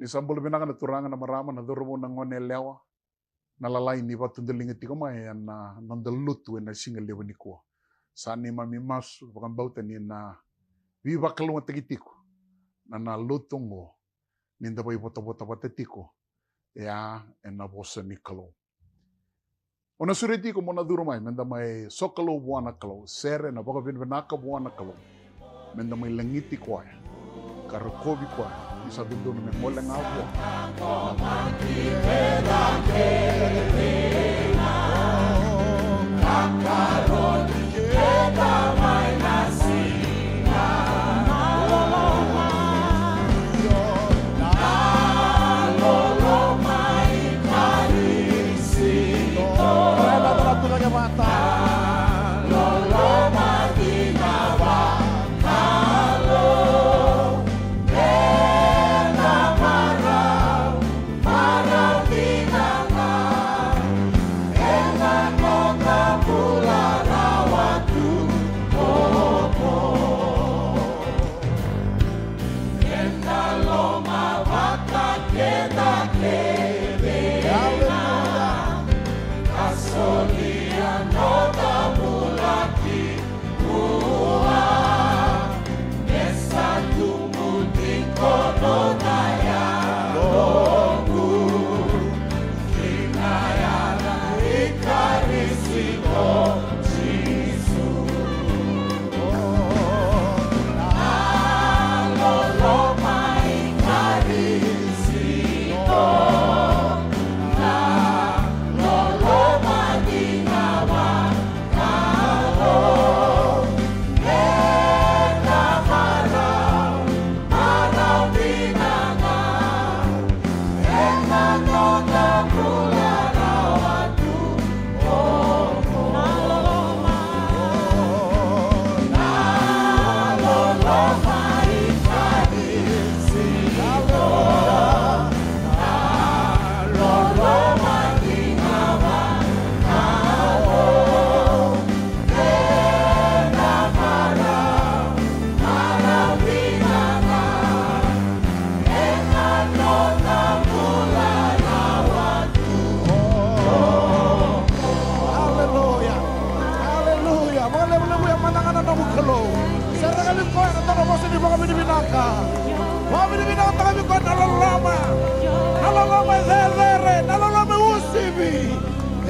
Ni sambol binanga na turangan na marama na doromo na ngone lewa na lalai ni watu ndelinga tiko mai na nandalutu na singa lewa ni ko sani mami mas bakan bauta ni na vi bakalo matakitiko na lutungo ni ndabai bota batatiko ya na bosa ni kalo ona sureti ko mona duro mai menda mai sokalo buana kalo sere na baka binaka buana kalo menda mai langiti ko ya karakobi ko isa dundo na mola nga ako. Kakaroon kita may nasina. Nalolo may karisito. Nalolo maginawa.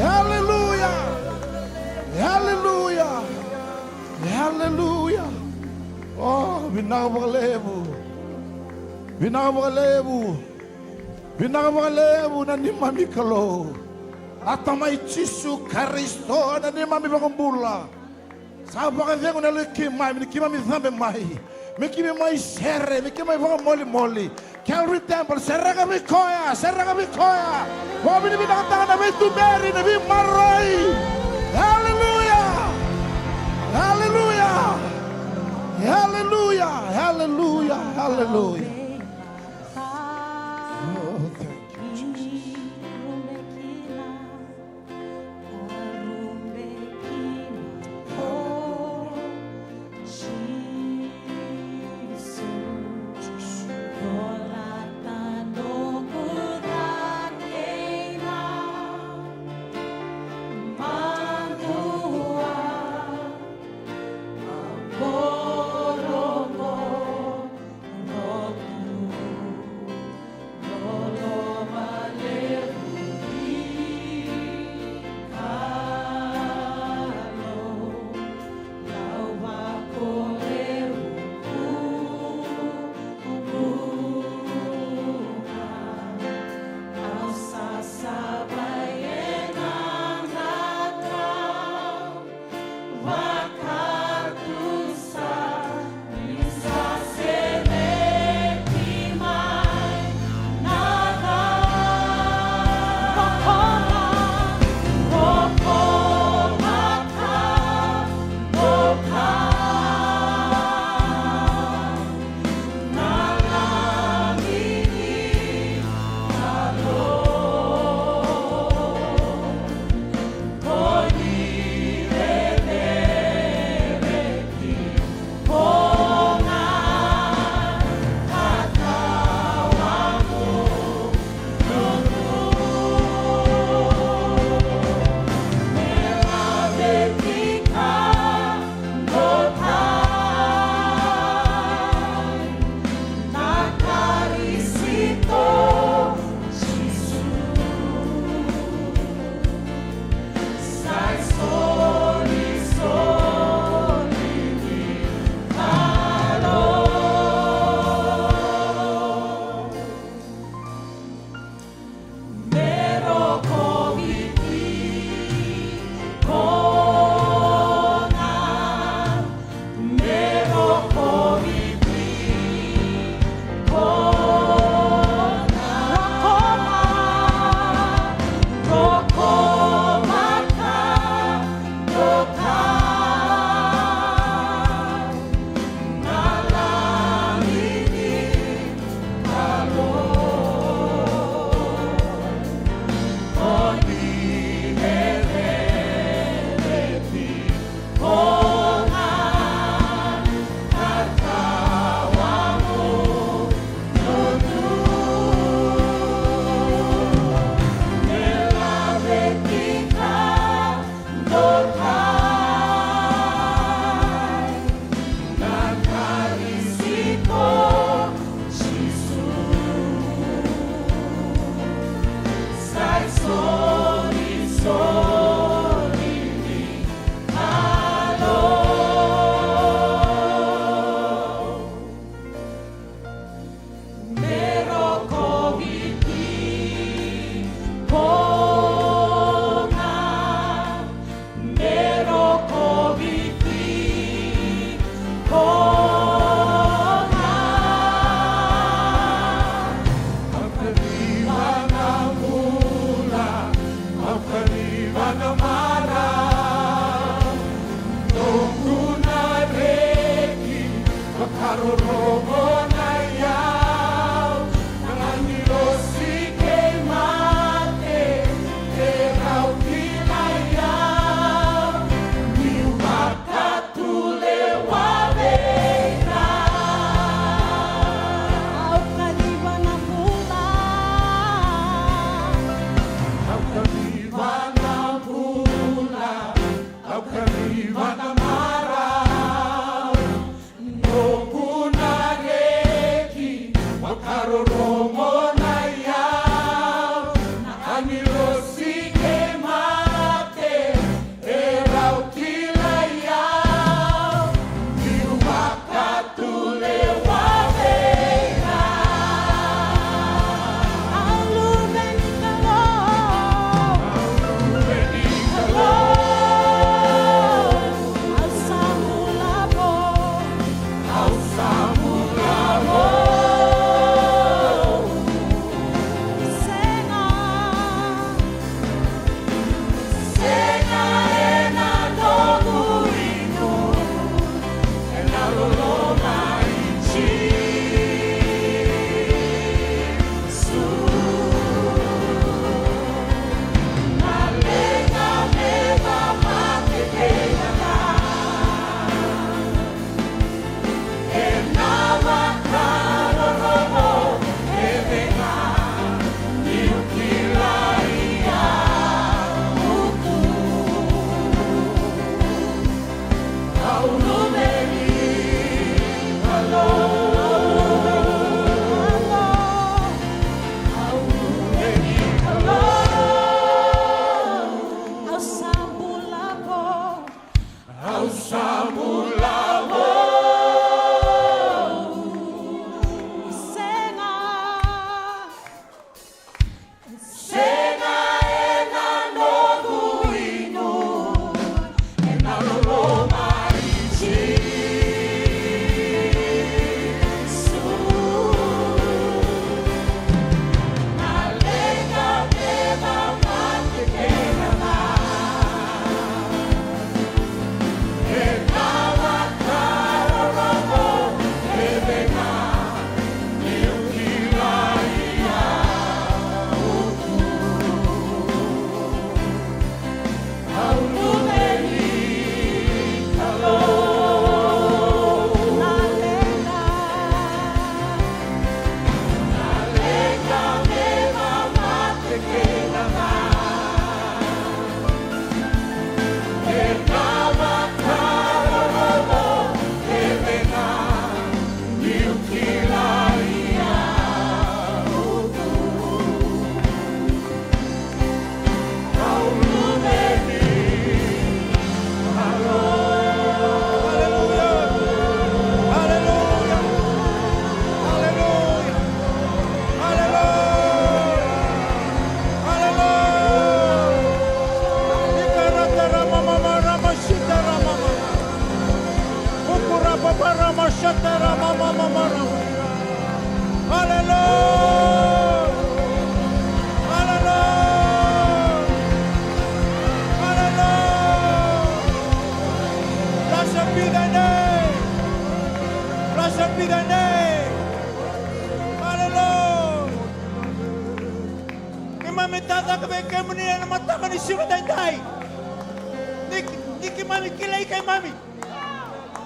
Hallelujah. Hallelujah. Hallelujah. Oh, binakapakalebu. Binakapakalebu. Binakapakalebu na ni Mami Kalo. At may Jisu Kristo na ni Mami Bakambula. Sabi ka vyengu na likimay, mikimay mithambe mai. Mikimay mai sere, mikimay moli moli. Calvary Temple, serraga mikoya. Wabi ni binakatakan na may tumeri, na may maray. Hallelujah. Hallelujah. Hallelujah. Hallelujah. Hallelujah. Oh, thank you, Jesus. Oh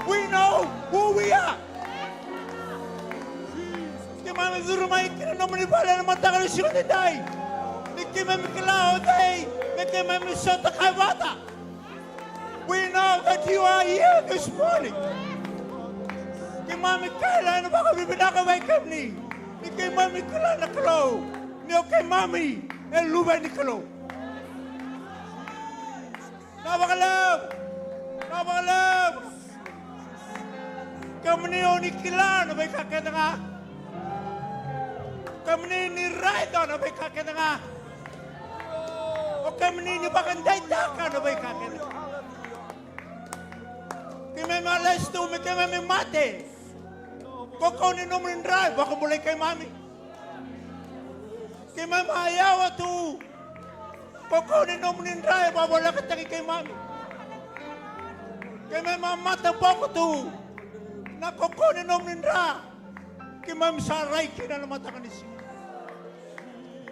We know who we are. Mami zurumai kina nomini pala na matagal siya today. Niki mami kilao day, niki mami sota kawata. We know that you are here this morning. Niki mami kailan na baka bibinakaway kami. Niki mami kailan na kalo. Niyo kay mami, el lubay ni kalo. Napakalam! Napakalam! Kami niyo ni kailan na may kakita nga. Kami ni Raido na may kakita nga. O kami ni Bakanday Daka na may kakita. Kami malas to, kami mate. Koko ni Numin Rai, baka mulay kay mami. Kami maayawa to. Koko ni Numin Rai, babala ka tangi kay mami. Kami mamata po ko to. Na koko ni Numin Rai. Kami saray kinalamatang ni siya.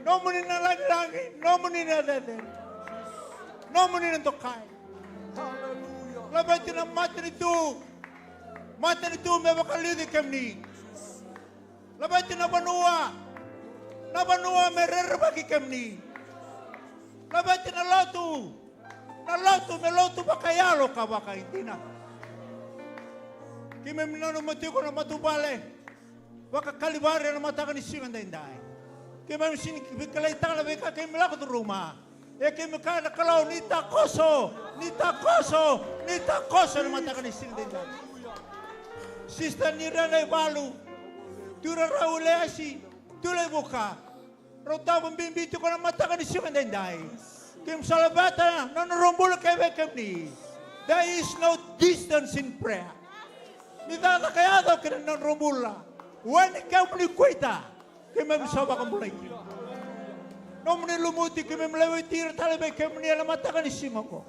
No muni na langit, no muni na dadan, no muni na tokay. Labay na mata nito may makalidi kami. Labay na banua may rerbagi kami. Labay na loto may loto ba kayalo ka baka hindi na. Kime minano matiko na matubale. Waka kalibari na matakan ni singan dai. Kaya sini bikalay tangla beka kay milako tu rumah. Kay mikana kalau nita koso na matakan ni singan dai. Sista nira na balu. Tura raule asi, tulay buka. Rota membimbiti ko na matakan ni singan dai. Kim salabata na narumbul kay bekem ni. There is no distance in prayer. Nidata kaya daw kina narumbula. When ikaw manikuita, kaya may masawa kang bulay ko. Nung manilumuti, kaya may malaway tira talabay, kaya manialamata ka ni singa ko.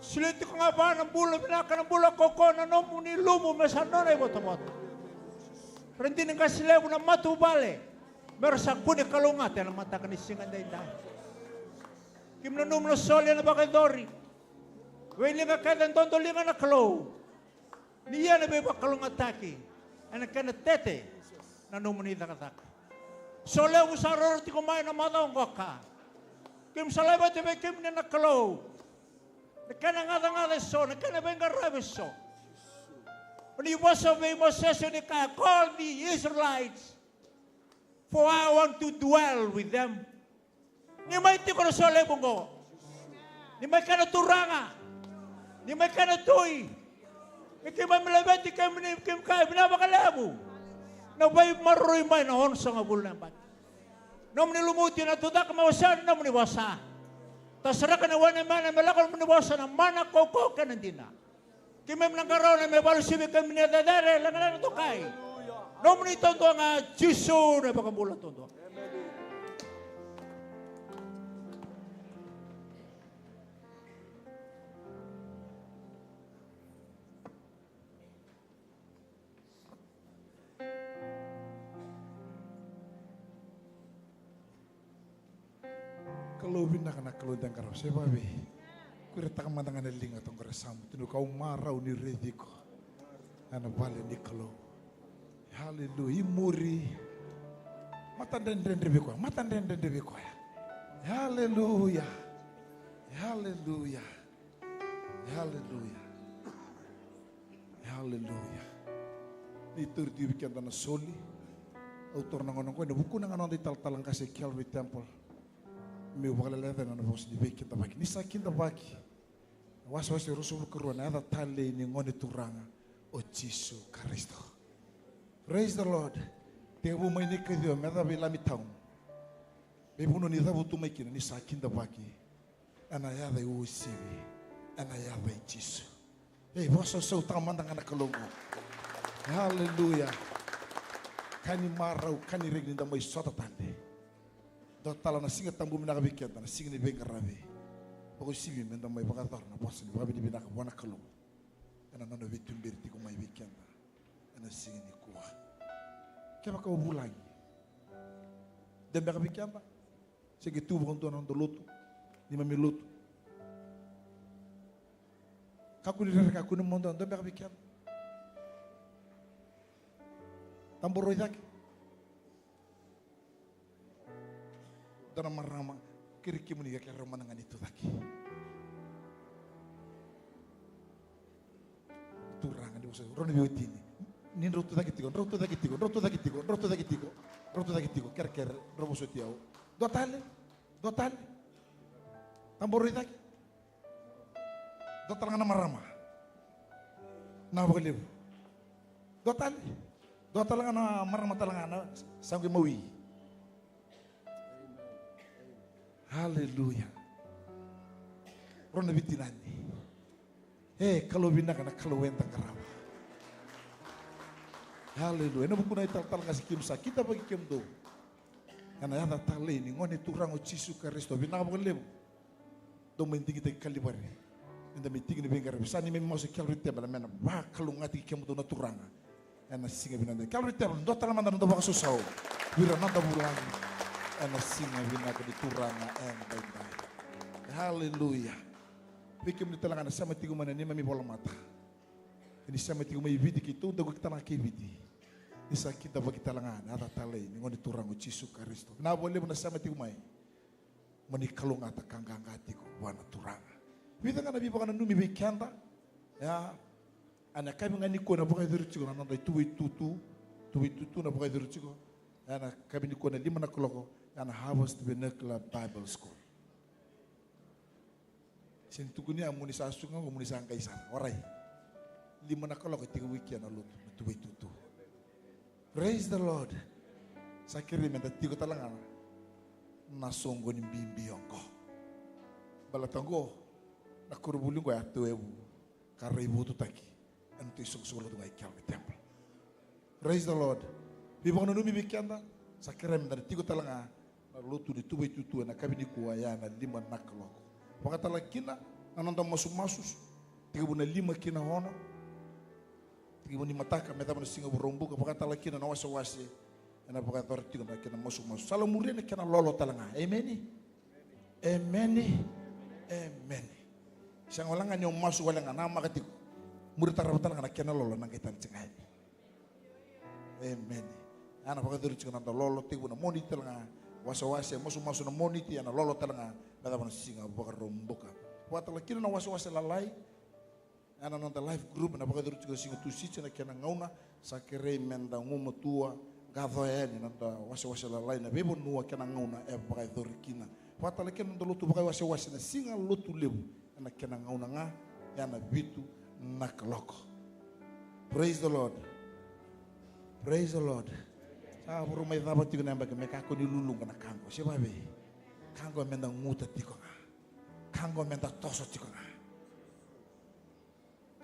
Siliti ko nga ba ng bula, pinaka ng bula ko na nung manilumo, masano na iboto-boto. Pero hindi nang kasilew na matubali. Meron sa kuni kalungat, yan ang mata ka ni singa dahi. Kim na nung nasoli na bakay dori. Wili nga kaya ng tondoli nga na kalaw. Niya na ba kalungataki. Ano ka na tete na numunita ka taka. So lew sa rorti kumain na mataong ka. Kim sa lebat iba kim na nakalaw. Nakana nga so, nakana ba nga rabi so. When he was away Moses ni ka, call the Israelites. For I want to dwell with them. Ni may ti ko na so lebong ko. Ni may ka na turanga. Ni may ka na tuy. Ikimay malabati kami kim kaya binabakalabo. Nabay maroy may nahon sa nga bulan. Nom nilumuti na tudak mawasan na maniwasa. Tasara ka na wana mana malakal maniwasa na mana koko ka nandina. Kimay nangaraw na may balusibi kami na dadare lang na ito kay. Nom nitondo nga Jisu na bakabulan tondo. Kalau bina kana kalau dan karo sebabe. Kure tak mandangan linga tong kare samu tinu kau marau ni rediko. Ana vale ni kalau. Haleluya muri. Mata den beko, mata den beko. Haleluya. Haleluya. Haleluya. Haleluya. Itur di weekend na soli. Autor nangonong ko na buku nangonon di tal-talang kasi Calvary Temple. Meu bakalala na bos di weekend tabaki. Ni sakin tabaki. Was rusul keruan ada tali ni ngone turanga o Jisu Kristo. Praise the Lord. Tebu mai ni kedio meda bila mitang. Bebuno ni tabu tu mai kina ni sakin tabaki. Ana ya dai usibi. Ana ya dai Jisu. Boso so tamandang anak kalungu. Haleluya. Kani marau kani regni da mai sota tande. Do tala na singa tambu mina kabikian na singa ni benga rabi. Poko sibi menda mai bakatar na bosi ni babi ni bina ka wana kalungu. Ana nano vitu mbiri tiko mai bikian na. Ana singa ni kuwa. Kema ka ubulangi. Dembe kabikian ba. Segi tu bonto na ndo lotu. Ni mami lotu. Kakuni rere kakuni mondo dembe kabikian. Tamboro idaki. Dana marama kiriki muni ya kera manangan itu lagi. Turangan di usaha. Roni biotini. Nin rotu lagi tigo. Ker robo sotiao. Dotale. Tamboro idaki. Dotale ngana marama. Na bokalibu. Dotale ngana marama talangana sangki mawi. Haleluya. Rona bitinani. Kalau bina kana kalau wenta karama. Haleluya. Na buku na ital ngasih kimsa kita bagi kim do. Kana ya tale ni ngone turang o Jisu Kristo bina bukan lemu. Do menting kita kalibare. Inda menting ni bengar bisa ni memang masuk Calvary Temple mena ba kalau ngati kim do na turanga. Ana singa bina Calvary Temple do tala mandan do bakso sao. Wira nanda bulan. Ana singa bina ka dituranga en baik-baik. Haleluya. Bikim ni talanga na sama tigo mana ni mami bola mata. Ini sama tigo mai vidi kitu dago kita na kividi. Isa kita bagi talanga ada tale ni ngoni turango Jisu Kristo. Na boleh na sama tigo mai. Mani kalung ata kanganga tigo wana turanga. Vita kana bi bakana numi bikanda. Ya Ana kami ngani ko na baka diri chiko na nanda tuwi tutu na baka diri chiko. Ana kami ni ko na 5 na kloko ana Harvest Vernacular Bible School. Sin tukuni amuni sa sunga ko muni sa kaisar. Oray. 5 na kloko tiga wiki na lutu tuwi tutu. Praise the Lord. Sakiri menta tigo talanga na songo ni bimbi yonko. Balatango na kurbulingo ya tuebu karibu tutaki antu isuk-suk tungai Calvary Temple. Praise the Lord. Bibo na numi bikenda sakiri menta tigo talanga na lutu di tuwi tutu na kabini kuwa ya na 5 nakaloko. Pakatala kina na nanda masu-masus tiga buna 5 kina hono. Tiga buna mataka meta buna singa burombu pakatala kina na wasa-wasi. Ena pakai torti kena kena masuk. Salah murid kena lolo talanga. Amen. Amen. Amen. Siang orang nganyong masuk walang nama ketik. Murid tarap talanga kena lolo nang kita cengai. Amen. Anak pakai torti kena lolo tiga na moni talanga. Wasa-wasa masuk na moni ti ana lolo talanga. Kata mana singa pakai romboka. Waktu lagi na wasa-wasa lalai. Ana nonton live group na pakai torti singa tusi cina kena ngauna. Sakere menda ngumu tua. Gado ni nanda wasa-wasa lalai na bebo nua kena ngauna pakai dorikina. Patala kena nanda lutu pakai wasa-wasa na singa lutu lebu na kena ngauna nga yana bitu nakaloko. Praise the Lord. Praise the Lord. Sa buru mai thaba tigo namba ke meka ko ni lulung kana kango. Siapa be? Kango menda nguta tiko nga. Kango menda toso tiko nga.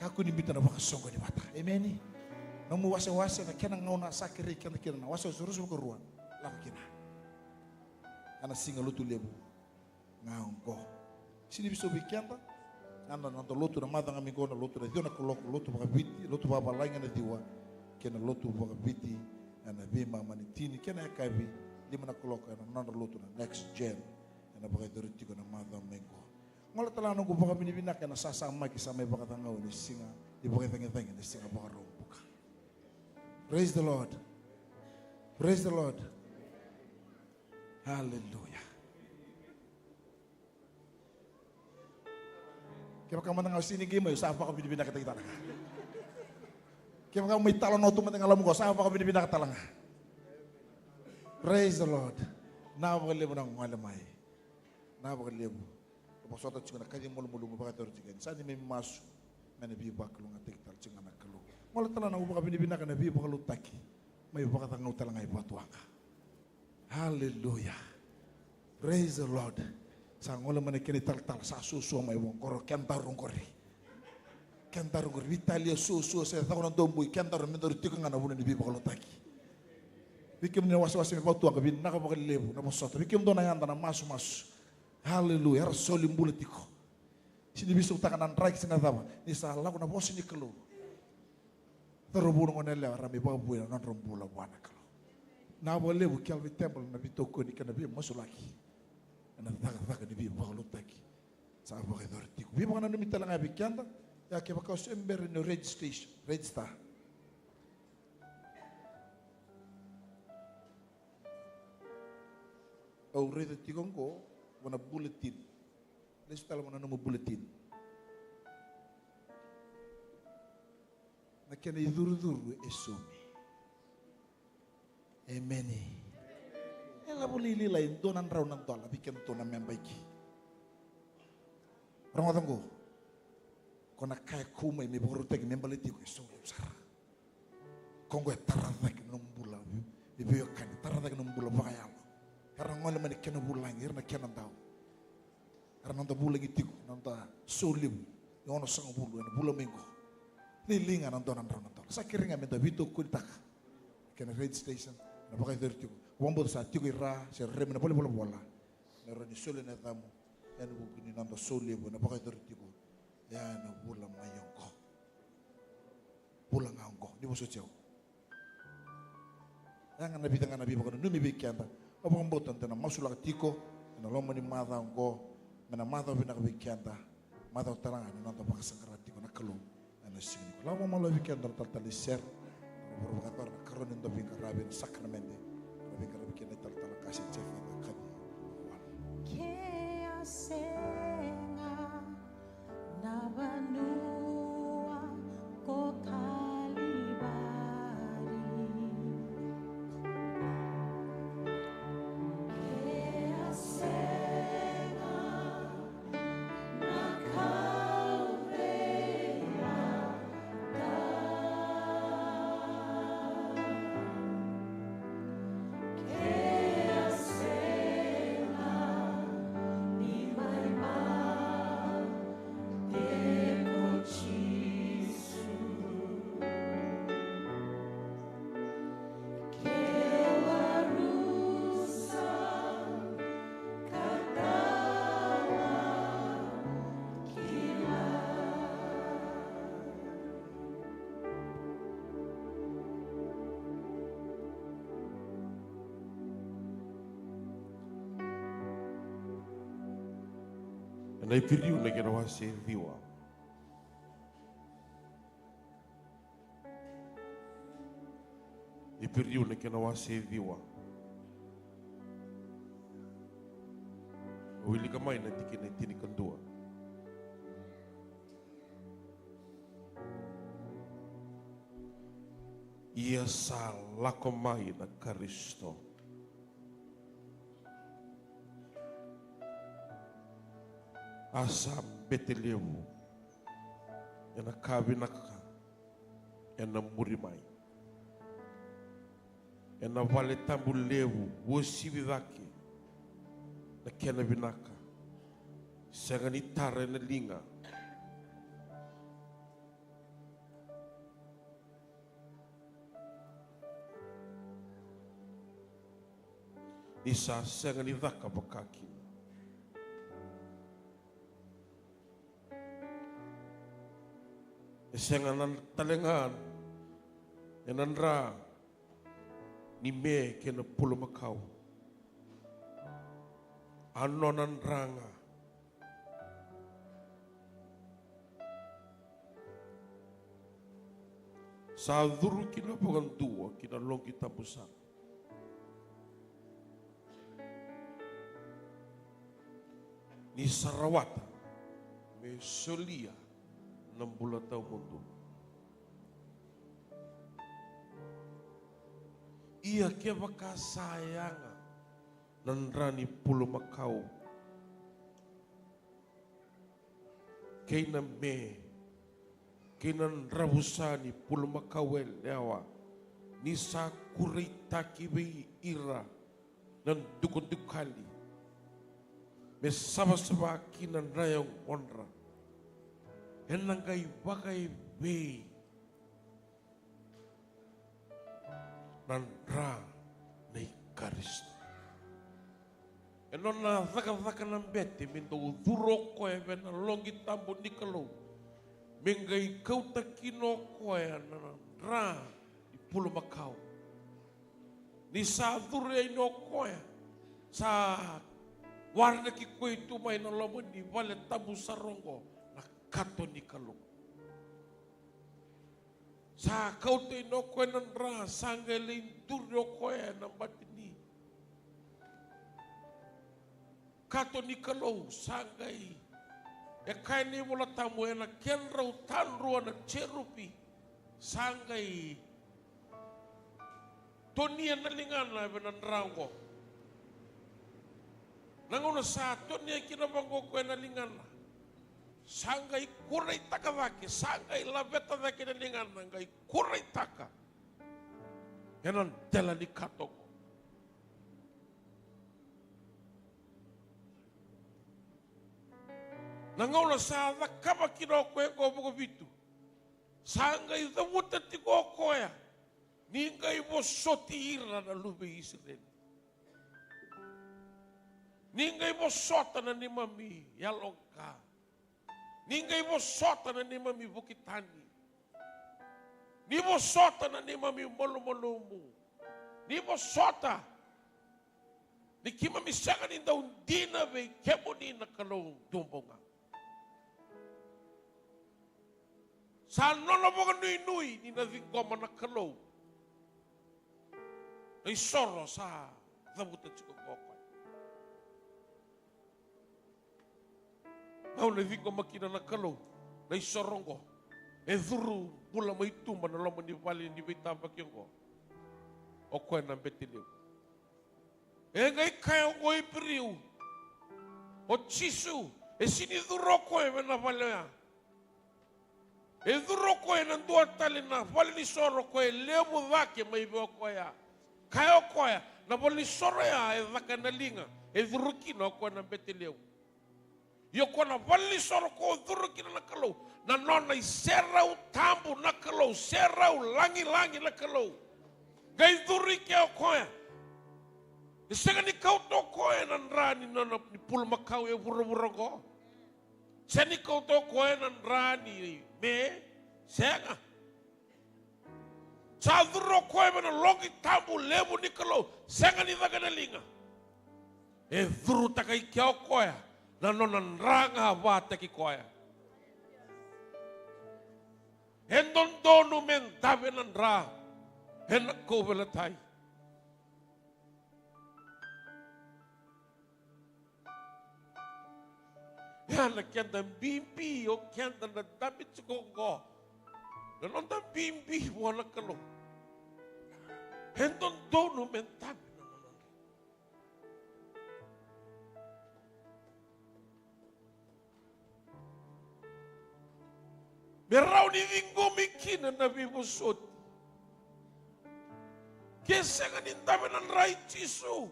Kako ni bitana baka songo di mata. Amen. Namu wasa-wasa na kena ngauna sakiri kena na wasa-wasa terus buka ruang lama kena. Ana singa lutu lebu ngaungko. Sini bisa bikianta. Ana nonton lutu na mata ngami na lutu na diona kolok lutu baka biti lutu baba lainga na diwa kena lutu baka biti ana bima manitini kena kabi 5 na kolok ana nonton lutu na next gen ana baka doriti ko na mata mengo. Ngola tala nunggu baka binibina kena sasama kisama baka tangau ni singa di baka tengah-tengah ni singa baka ro. Praise the Lord. Praise the Lord. Hallelujah. Kaya kamu nang sini game yo sapa ka binibina kita kita. Kaya kamu may talon auto man ngalam ko sapa ka binibina ka talanga. Praise the Lord. Na bagalebu nang ngalamay. Na bagalebu. Tapos sa tayo na kanya mulu-mulu mo baka tortigan. Sa di may masu manabi baklo nga tiktal cinga nakalo. Wala tala na ubaka binibina ka na biyo baka lutaki. May baka tangaw tala nga ibuatuanga. Hallelujah. Praise the Lord. Sa ngola man kini tal-tal sa susu may wong koro kentarong kori. Kentarong kori. Vitalia susu sa tako ng domboy kentarong mendor tiko nga na bulan ni biyo baka lutaki. Bikim ni wasa-wasa may buatuanga bin nakapakalilebu na masoto. Bikim doon na yanda na masu-masu. Hallelujah. Rasolim bulatiko. Sini bisok takanan raik sinatama. Ni sa lago na bosi ni kelo. Terhubung dengan lewa rami babu yang non rombula buana kalau. Na boleh bukial di temple nabi toko ni kan nabi masuk lagi. Na tak nabi bawa lutaki. Sa bagai dorti. Bi bukan nabi talang abi kianta. Ya ke bakau sember no registration, register. Au reda tigongo wana bulletin. Lesu mana nama bulletin. Na kena iduru-duru esumi. Amen. Ela boleh lain donan raw ng dola bikin to na membaiki. Orang matanggo. Kona kaya kumay may burutek membaliti ko so sara. Kongo taradak ng bula. Bibiyo kan taradak ng bula bakayam. Karena ngol man kena bulang na kena daw. Karena nanta bulang itigo nanta solim. Yono sang bula minggo. Lilingan ang donan raw ng dola. Sa kiringa menta bito kuntak. Kena radio station na bakay dertigo. Wambo sa tigo ira sa rem na bola. Meron ni sole na tamo. Yan bukini nanta solim na bakay dertigo. Yan na bula mayongko. Bula ngangko. Di mo sotyaw. Yan nga nabi baka numibig kanta. Abang botan tena masulak tiko. Na loma ni mata ngko. Mena mata pinakabig kanta. Mata taranga na nanta baka sangkarat tiko na kalong. Sini. Lama malu weekend tal share. Berbakat na karon ndo bing karabin sakramente. Bing karabin kini tal kasih chef na kadi. Kaya senga na banua ko Na ipiriu na kina wase viwa. Ipiriu na kina wase viwa. Wili kamay na tikin na tinikandua. Ia sa lakomay na Kristo. Asa Beteleu ena kabinaka ena murimai ena vale tambuleu wosividaki na kena binaka sangani tare na linga isa sangani dhaka bakaki esenganan talengan enanra ni me kena pulo makau anonan ranga sa duru kina pogan tua kina long kita busak ni Sarawata me solia 6 tahun mundo. Ia kia baka sayanga nandrani pulo makau. Kena me kena rabusani pulo makau lewa ni sa kuritaki be ira nan dukun-dukali. Me sama-sama kina rayong onra. Enangkai bagai be nandra nei Kristo. Enona thaka nambete minto uduro koe vena longi tambo nikalo. Mengai kauta kino koe nandra di pulo makau. Ni sa dure ino koe sa warna ki koe tu mai na lomo ni vale tabu sarongo. Kato ni kalung. Sa kau te no koe nandra sangga lintur no koe nambat ni. Kato ni kalung sanggai. E kai ni mula tamu ena kenrau tanrua na cerupi sanggai. Tonia na lingana benandrango. Nangona sa tonia kina bango koe na lingana. Sanggai kurai taka vake, sanggai labeta vake dengan nanggai kurai taka. Enan tela di katoko. Nangola sa kama kino koe ko buko bitu. Sanggai zamuta tiko koe. Ningai bo soti ira na lube Israel. Ningai bo sota na ni mami yalongka. Ningai mo sota na ni mami bukitani. Ni mo sota na ni mami molo-molomu. Ni mo sota. Ni kima misanga ni daun dina be kemo ni na kalong dumbonga. Sa nono boga nui-nui ni na vingoma na kalong. Ay soro sa zabuta chiko kokoi. Au le vingo makina na kalau na isorongo e dhuru pula mai tumba na loma ni vale ni vitamba kiongo o koe na Beteleu e ngai kai o ipiriu o chisu e sini dhuro koe na vale e dhuro koe na ndua tali na vale ni soro koe lemu vake mai veo koe kai o koe na vale ni soro ya e vaka na linga e dhuru kina o koe na Beteleu. Yo kona vali soro ko dhuru kina na kalau. Na nona i serau tambu na kalau. Serau langi-langi na kalau. Gai dhuri ke o koe. I senga ni kau to koe na nrani nona ni pulu makau e vura-vura ko. Seni kau to koe na nrani me. Senga. Sa dhuru koe na longi tambu lebu ni kalau. Senga ni dhaga na linga. E dhuru takai ke o koe. Nanonan ranga wate ki koya. Hendon donu men davenan ra. Henak ko velatai. Yana kenda bimbi o kenda na damit sukongo. Nanon da bimbi wala kalo. Hendon donu men davenan. Merau ni vingo mikina na bibusot. Kesengan intamenan rai Jisu.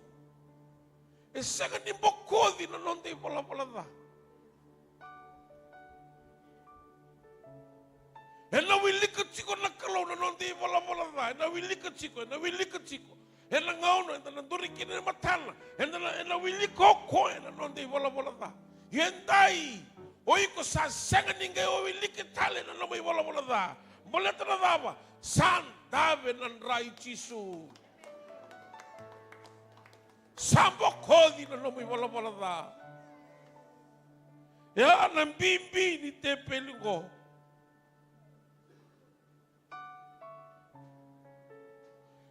Esengan imbokodi na nonde pala da. Ena wilika chiko na kalau na nonde pala da. Ena wilika chiko. Ena ngauno ena nduri kina matana. Ena wilika ko ena nonde pala da. Yendai. Oi ko sa sengan ningai o wilika tale na nomai pala da. Boleh na dava. San davenan rai Jisu. Sambo kodi na nomai pala da. Ya nan bimbi ni tepelingo.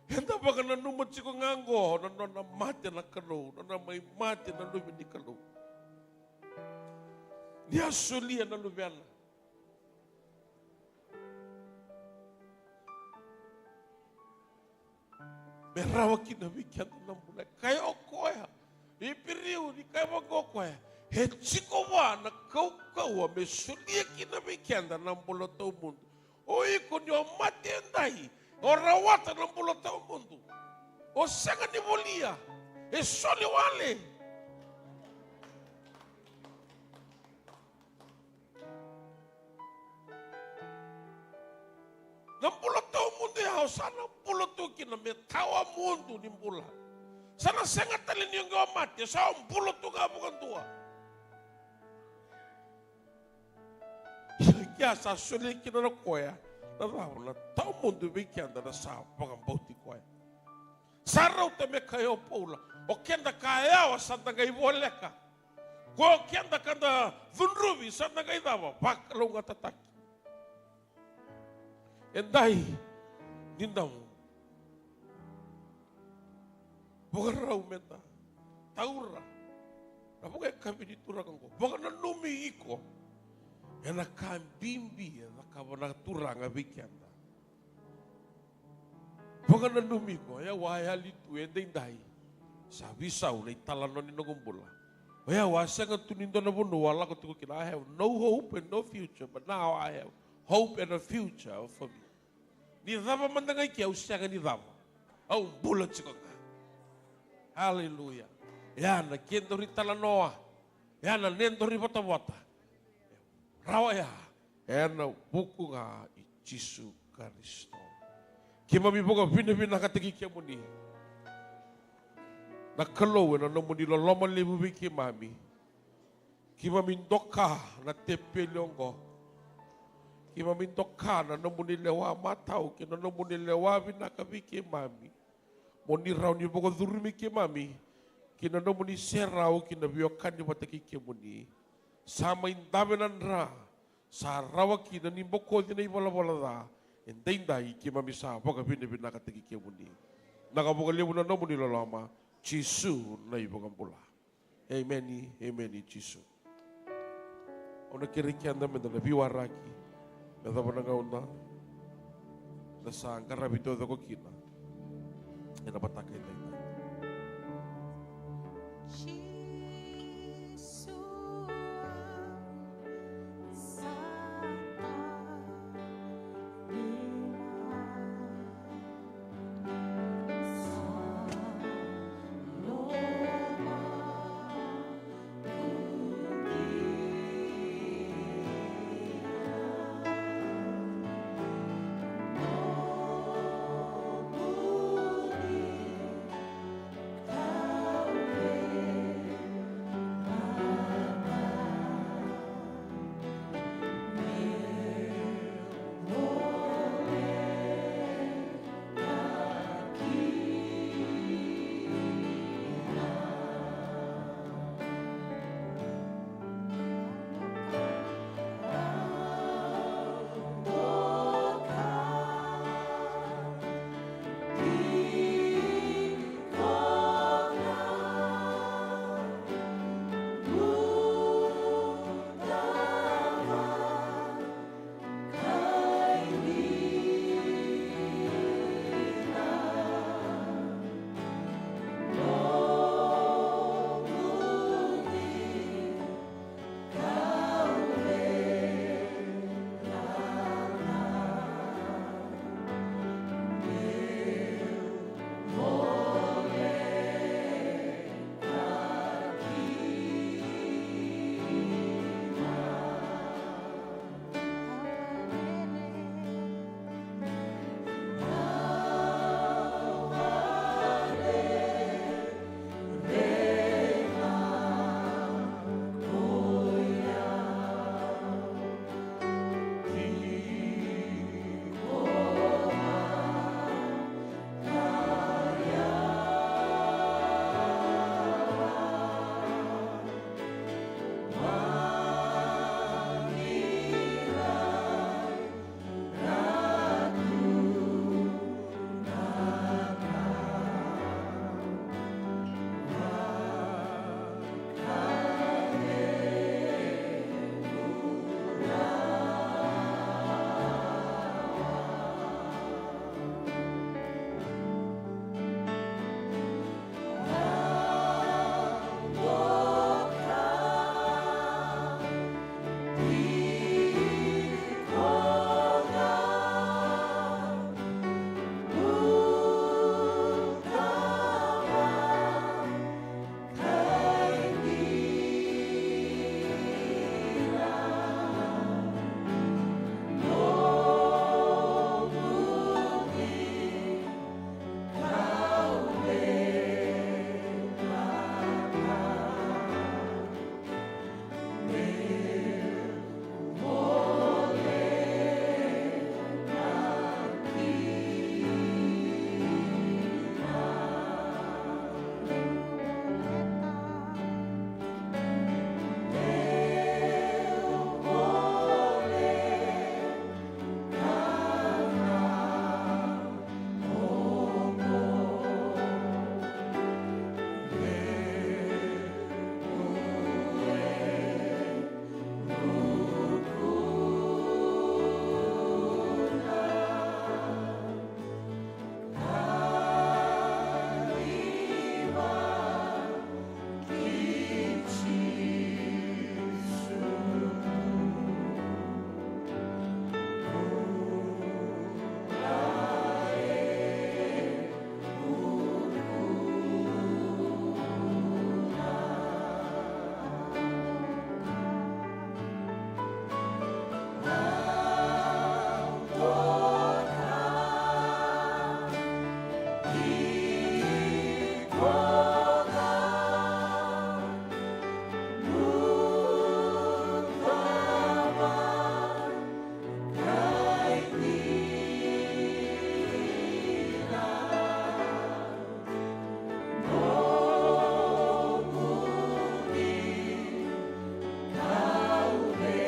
Henda baka na numot siko ngango, na mati na kalo, na may mati na lubi ni kalo. Dia sulia na lubiana. Merawa kinabigyan ng mulay. Kaya o koya, ipiriw ni kaya mag-koya. Hetsiko wa na kaukawa, may sulia kinabigyan ng bulot o mundo. O ikon yung mati enday. O rawatan ng bulot o mundo. O sanga ni Bolia. E soli wale. Ng bulot o mundo yaw. Sana bulot o kinamitawa mundo ni Bula. Sana sanga talin yung mati. Sa ang bulot o nga bukan tua. Kaya sa soli kinanakoya. Na tao mundo bigyan na sa pagambauti ko ay. Saraw tame kayo Paula. O kenda kaya wa santa kay boleka. Ko kenda kanda vunrubi santa kay dawa. Bakalo nga tataki. Enday nindam. Bukan raw menta. Taura. Napo kay kami ditura ko. Bukan na lumiiko. Ena kambimbi ena kawana turanga bikianda. Bukan na lumiko ya waya litu endai. Sabi sau na italanon ni Nogumbula. Ya wasa nga tunindo na buno wala ko tuko kina. I have no hope and no future, but now I have hope and a future for me. Ni dava mandangay kia usya nga ni dava. Au bulat siko nga. Hallelujah. Ya na kiendo ri talanoa. Ya na nendo ri bata-bata. Rawaya, ena buku nga i Jisu Kristo. Kimami boga bina katigi kimuni. Nakalo na namuni loloman libu biki mami. Kimami ndoka na tepelongo. Kimami ndoka na namuni lewa matau kina namuni lewa bina kabiki mami. Moni raw ni boga durumi kimami. Kina namuni serau kina biokan ni bataki kimuni. Sama indavenan ra sa rawaki na nimboko din ay wala da endai kima misa boga bine nakatigi kemuni nakaboga lebu na nomu nilalama Jisu na ibogam pula. Amen Jisu. Ona kirikian na medana biwaraki na tapos na nasa karabito da kokina ena patakay na ito.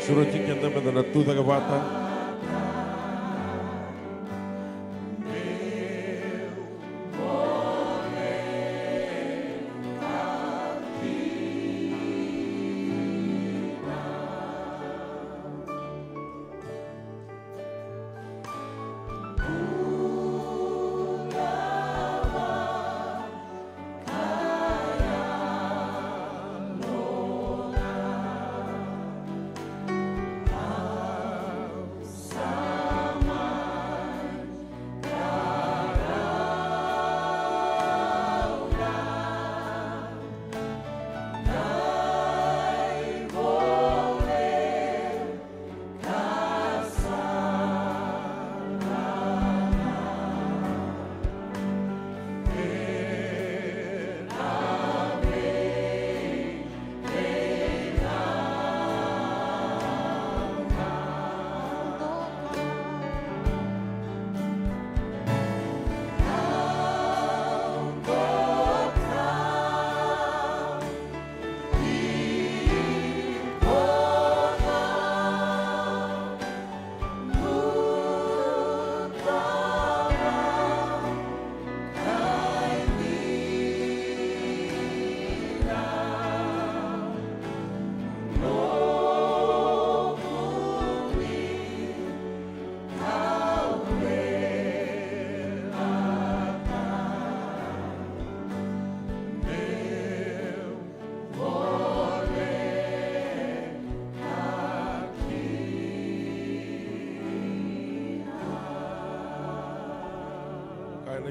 Suruh kita pada tu tak bata.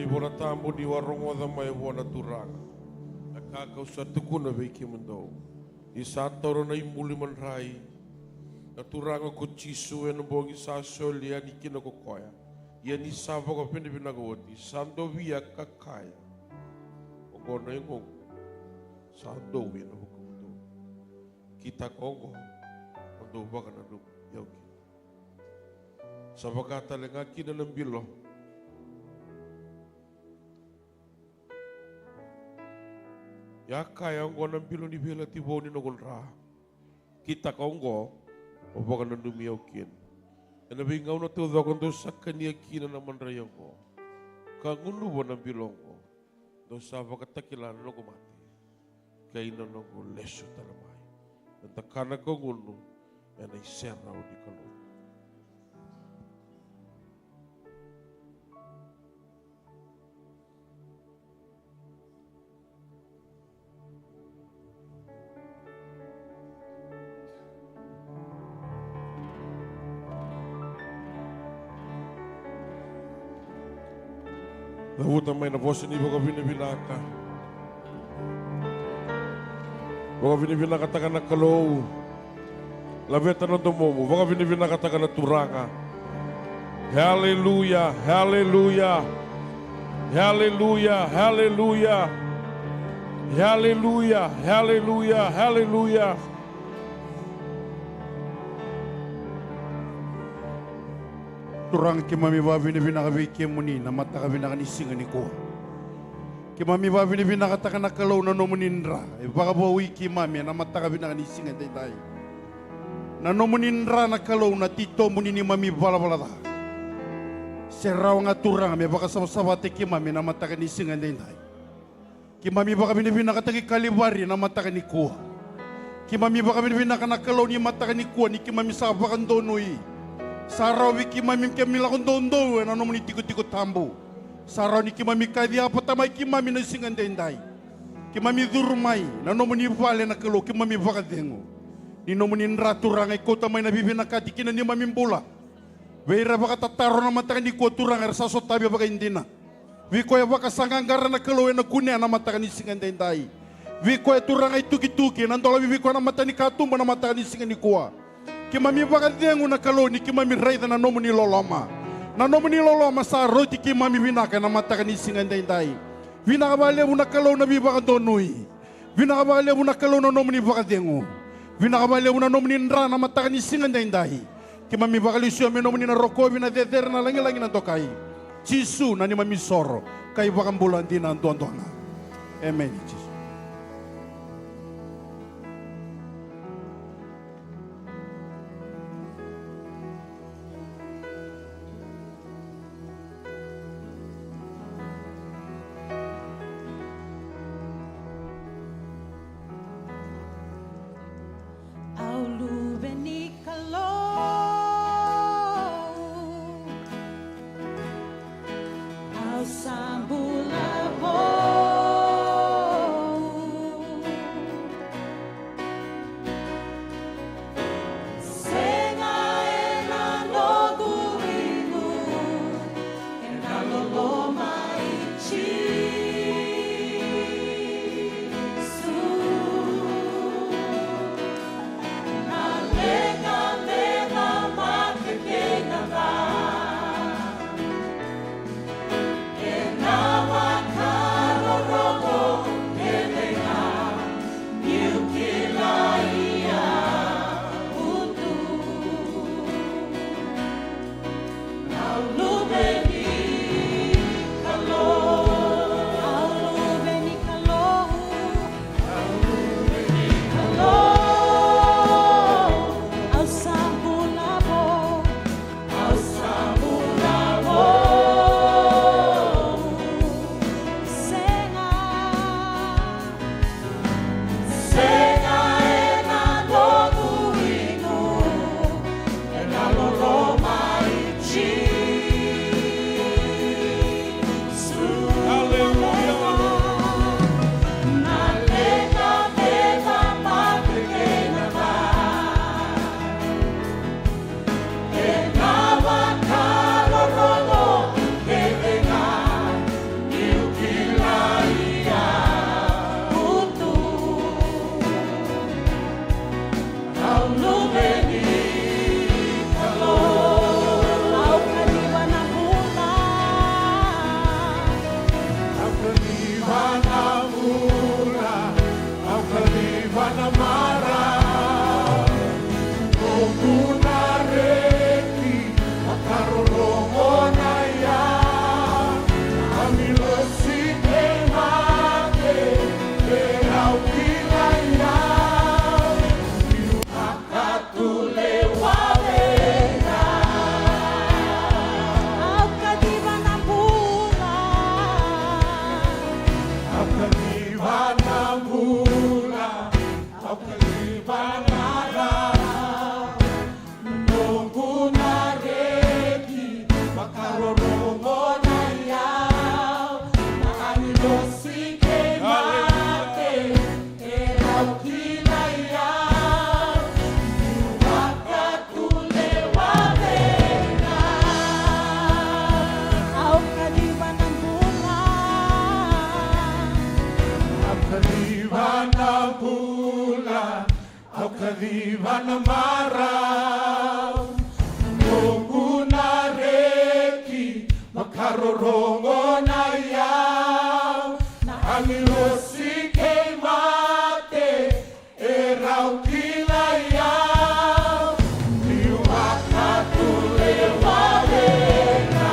Ibora tamu di warung wada mai wana turanga. Akakau satuku na veiki mendou. I satoro na imuli manrai. Na turanga ko chisu e no bongi saso lia ni kino ko koya. Ia ni sava ko pende pina ko oti. Sando via kakaya. Ongo na ingo. Sando via no ko mendou. Kita kongo. Mendou baka na dum. Yauki. Sabakata lenga kina nambilo. Ya kaya ngo nang bilo ni bela tibo ni nogol ra. Kita kaunggo obaga na dumiokin. Ena bingau na tu dogon do sakania kina na mandrayongo. Kangunu bo na bilongo. Do sava katakila no ko mati. Kaina no ko leso talamay. Dan takana ko ngunu ena isera di kalu. Nahuta may na voce ni Boga Vinavinaka. Boga Vinavinaka taga na kalou. Laveta na domomo. Boga Vinavinaka taga na turanga. Hallelujah, hallelujah. Hallelujah, hallelujah. Hallelujah, hallelujah, hallelujah. Turang kimami babi ni binakabi kimuni na mata kabi nakanisingan ni ko. Kimami babi ni binakataka na kalaw na nomunindra. Baka bawi kimami na mata kabi nakanisingan tay. Na nomunindra na kalaw na tito muni ni mami bala-balata. Seraw nga turang may baka sabate kimami na mata kanisingan tay. Kimami baka binakatagi kalibari na mata kaniko. Kimami baka binakanakalao ni mata kaniko ni kimami sa bakan donoy. Saraw ni kimami kamila kondondo na no muni tikot-tikot tambo. Saraw ni kimami kadi apa tamay kimami na singan denday. Kimami durmay na no muni vale na kalo kimami bakadengo. Ni no muni raturang ay ko tamay nabibinakati kina ni mami bola. Beira baka tataro na mata kaniko turang ar sasot tabi baka indina. Vi ko baka sangangar na kalo na kunya na mata kani singan denday. Vi ko turang ay tuki-tuki nandola vi ko na mata ni katumba na mata kani singan ni kuwa. Kimami bakadengo na kalo ni kimami raida na no muni loloma. Na no muni loloma sa roti kimami binaka na mata kani singan denday. Vinakabale mo na kalo na bibaka donui. Vinakabale mo na kalo na no muni bakadengo. Vinakabale mo na no muni nra na mata kani singan denday. Kimami bakalisyo mi no muni na roko vinadeder na langi-langi na tokay. Jisu na ni mami soro kay bakang bulan din ang tuan-tuan. Amen. Jesus. Kadivana marau Nunguna reki Makarorongo na yau Na angilosi kei mate E rau kila yau Niu akatule wawena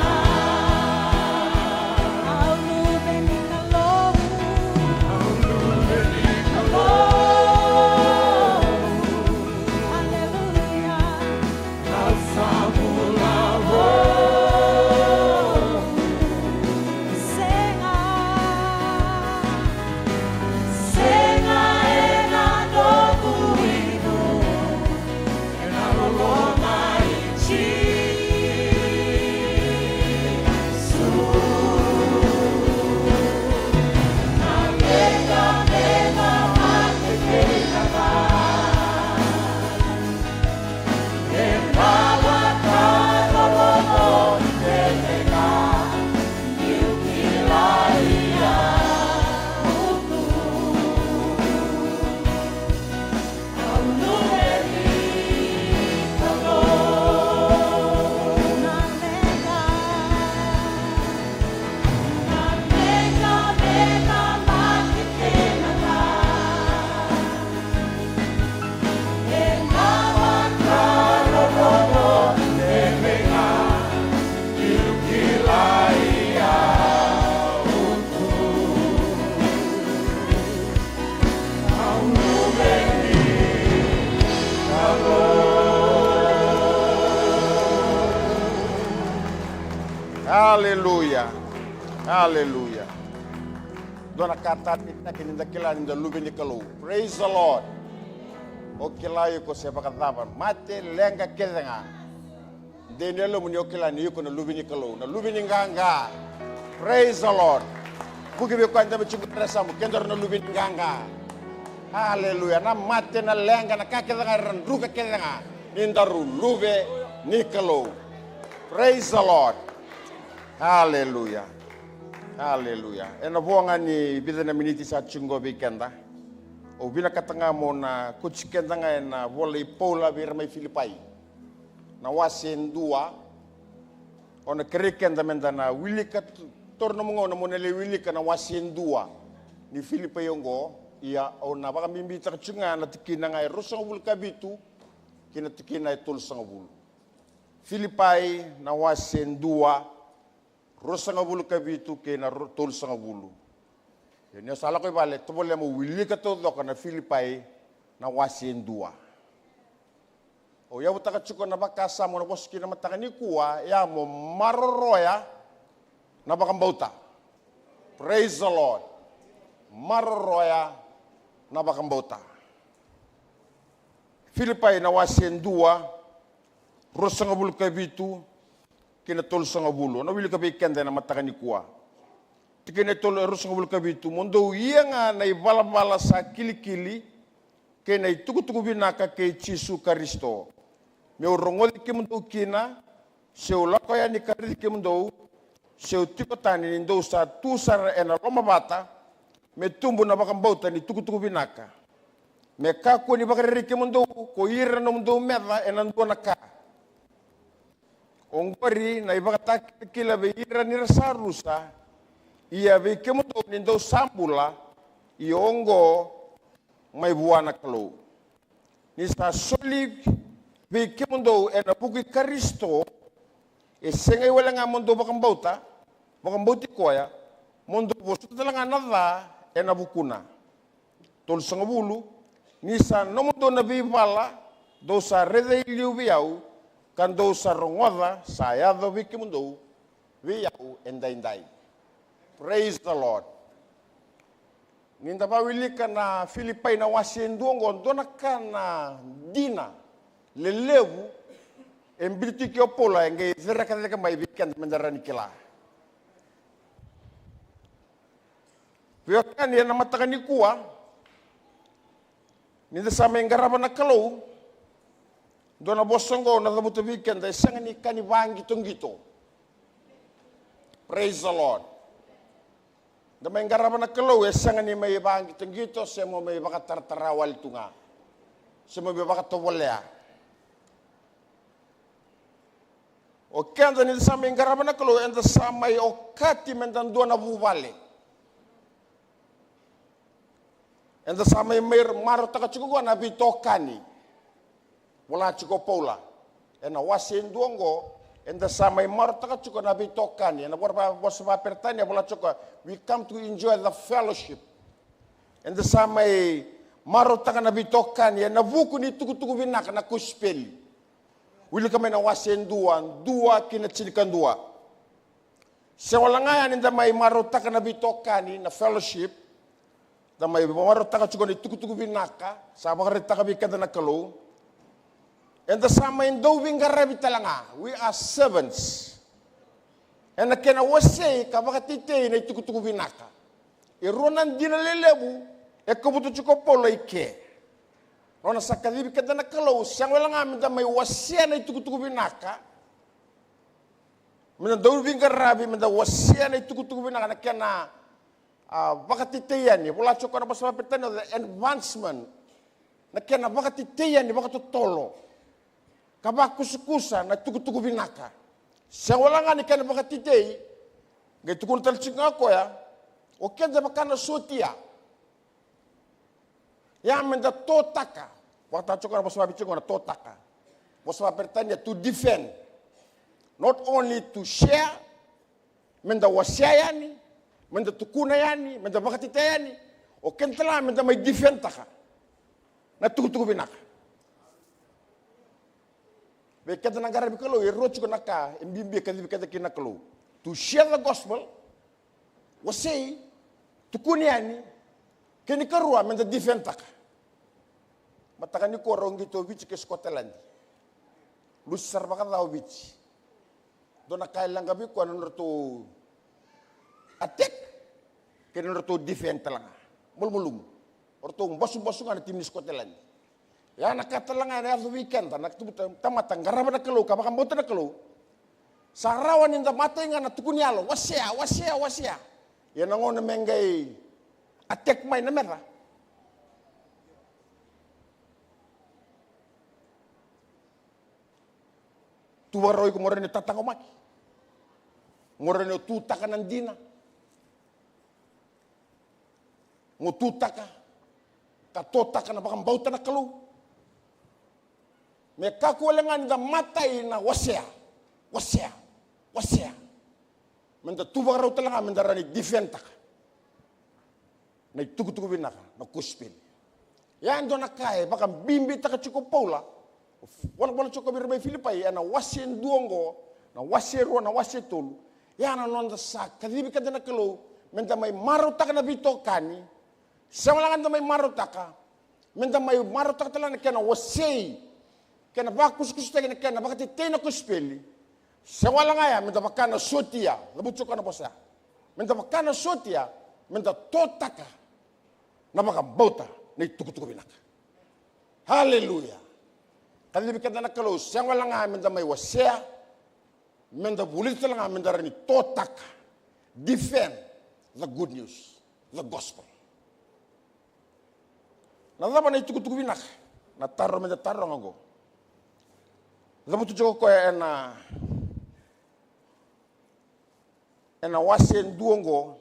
Au nube ni kalou Au nube ni kalou Haleluya. Haleluya. Dona kata kita kini dakilan da lubini kalau. Praise the Lord. Okilayo ko siapa kataban. Mate lenga kedenga. Denelo muni okilan yuko na lubini kalau. Na lubini nganga. Praise the Lord. Kukibe kwa ndame chukura samu kendor na lubini nganga. Haleluya. Na mate na lenga na kakedenga randuka kedenga. Nindaru lube ni kalau. Praise the Lord. Haleluya. Haleluya. Ena buanga ni bida na miniti sa chungo bikenda. O bina katanga mo na kutsikenda nga na volei pola bira may Filipai. Na wasin dua. O na kerikenda menda na wili kat torno mo na mo nele wili ka na wasin dua. Ni Filipai yongo iya o na baka mimbita kachunga na tikina nga rosang bul kabitu kina tikina tul sang bul. Filipai na wasin dua. Rosa nga bulu kabitu ke na tol sa nga bulu. Yan yung sala ko ibalik, tumuli mo wili ka to ka na Filipai na wasin dua. O yaw taka chuko na bakasa mo na boski na mataka ni kuwa, ya mo maroroya na bakambauta. Praise the Lord. Maroroya na bakambauta. Filipai na wasin dua, rosa nga bulu kabitu, kina tol sa nga bulo. Na wili ka bikenda na mataka ni kuwa. Tikina tol eros nga bulo kabitu. Mondo iya nga na ibalabala sa kilikili. Kaya na itukutuku binaka kay Jesu Kristo. May urongol ki mundo kina. Siyo lakoya ni karili ki mundo. Siyo tikotani nindo sa tusar ena lomabata. May tumbo na bakambauta ni tukutuku binaka. May kako ni bakariri ki mundo. Ko ira na mundo mera enando na ka. Ongori na ibakatak kila beira ni rasarusa ia be kemundo nindo sambula iongo mai buana kalo ni sa soli be kemundo ena buki Kristo e sengai wala nga mundo bakambauti koya mundo bosu talanga nada ena bukuna tol sangabulu ni sa no mundo na bibala do sa rede liubiau kando sa rongoda sa yado wiki mundo wiyau endai. Praise the Lord. Ninda ba wili ka na Filipai na wasin duongo dona ka na dina lelevu embiriti ki opola ngai zera ka mai weekend mendarani kila. Piakan ya nama takan ni kuah. Ni da sama engaraba na kalau. Dona bosongo na da butu weekend da sangan ni kani wangi tungito. Praise the Lord. Da may engaraba na kalau sangan ni may wangi tungito se mo may baka tartarawal tunga. Se mo may baka tawalya. O kanda ni sama engaraba na kalau enda sama o kati mendan dona bubale. Enda sama mer maro taka chuko na bitokani. Wala chuko paula. Ena wasin duongo enda sama maro taka chuko na bitokani. Ena borba bosba pertania wala chuko we come to enjoy the fellowship. Enda sama maro taka na bitokani ena vuku ni tuku binaka na kuspeli. Wili kami na wasin dua kina chilikan dua. Sewalangaya enda mai maro taka na bitokani na fellowship. Damai bawaro taka chuko ni tuku binaka sama kare taka bikada na kalau. And the sama indo wingara bitalanga. We are servants. And kena wase kabakatite na tuku binaka. Ironan dinalelebu ekabutu chuko polo ike. Rona sakadi bikada na kalau sang walanga minta mai wase na tuku binaka. Minta do wingara bi minta wase na tuku binaka na kena bakatiteyan ni wala choko na basma petano the advancement na kena bakatiteyan ni bakatutolo kabakusukusa na tuku binaka sa wala nga ni kena bakatitey gay tukul talchik nga ko ya o kenda bakana sotia ya menda totaka wata choko na basma bichiko na totaka basma petano to defend not only to share menda wasyayani menda tukuna yani, menda bakatita yani, o kentala menda may defend taka, na tuku binaka. Be kata nagara bikalo, iroch ko naka, imbimbi kata kinakalo, to share the gospel, wasay, tukuna yani, kinikarua menda defend taka. Matakan ni ko rongito bichi ke Scotland, lusar baka daw bichi, do nakailang gabi ko ano to attack kena roto defend telanga mulmulum roto basu-basu ngana tim ni Scotland ya nakatelanga na weekend nak tamata ngaraba na kelo kabaka mbota na kelo sarawan inda mata ngana tukunyalo wasia ya nangon mengai attack mai na mera tuwaroi ko morene tatango maki morene tutakanan dina ngututaka katotaka na bakang bauta na kalu me kakuwalangan da matay na wasya menda tubaraw talaga menda rani defend taka na tugu binaka na kuspil yan do nakay bakang bimbi taka chuko paula wala chuko birbe Filipay na wasyen duongo na wasyero na wasyetul yan anon da sa kadibi kada na kalu menda may maro taka na bitokani Samalangan may marutaka, minta may marutaka talaga na kena wasay, kena bakus tayo na kena bakit itay na kuspeli, sawalangaya minta bakana sotia, labutso ka na po siya, minta bakana sotia, minta totaka, na baka bauta na itukutuko binaka. Hallelujah. Kalibikat na nakalo, sawalangaya minta may wasya, minta bulit talaga minta rin totaka, defend the good news, the gospel. Nalaba na itukutuku binak, na taro menda taro ngago. Labu tu joko koya ena wasen duongo,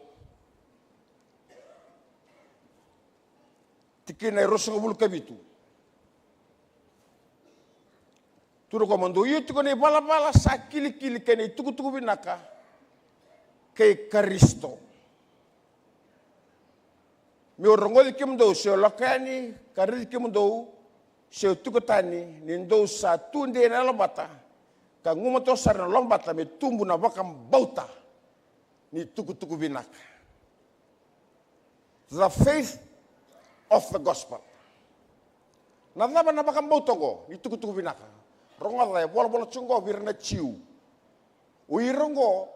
tikina rosong bulu kabitu. Turo ko mando itu ko ni bala sa kili kene itukutuku binaka kay Kristo. Mi orongol kim do se lokani karil kim do se tukutani nindo sa tunde na lobata ka ngumoto sar na lombata me tumbu na bakam bauta ni tukutuku binak. The faith of the gospel. Na bakam bauta go ni tukutuku binak. Rongo bola chungo birna chiu. Uirongo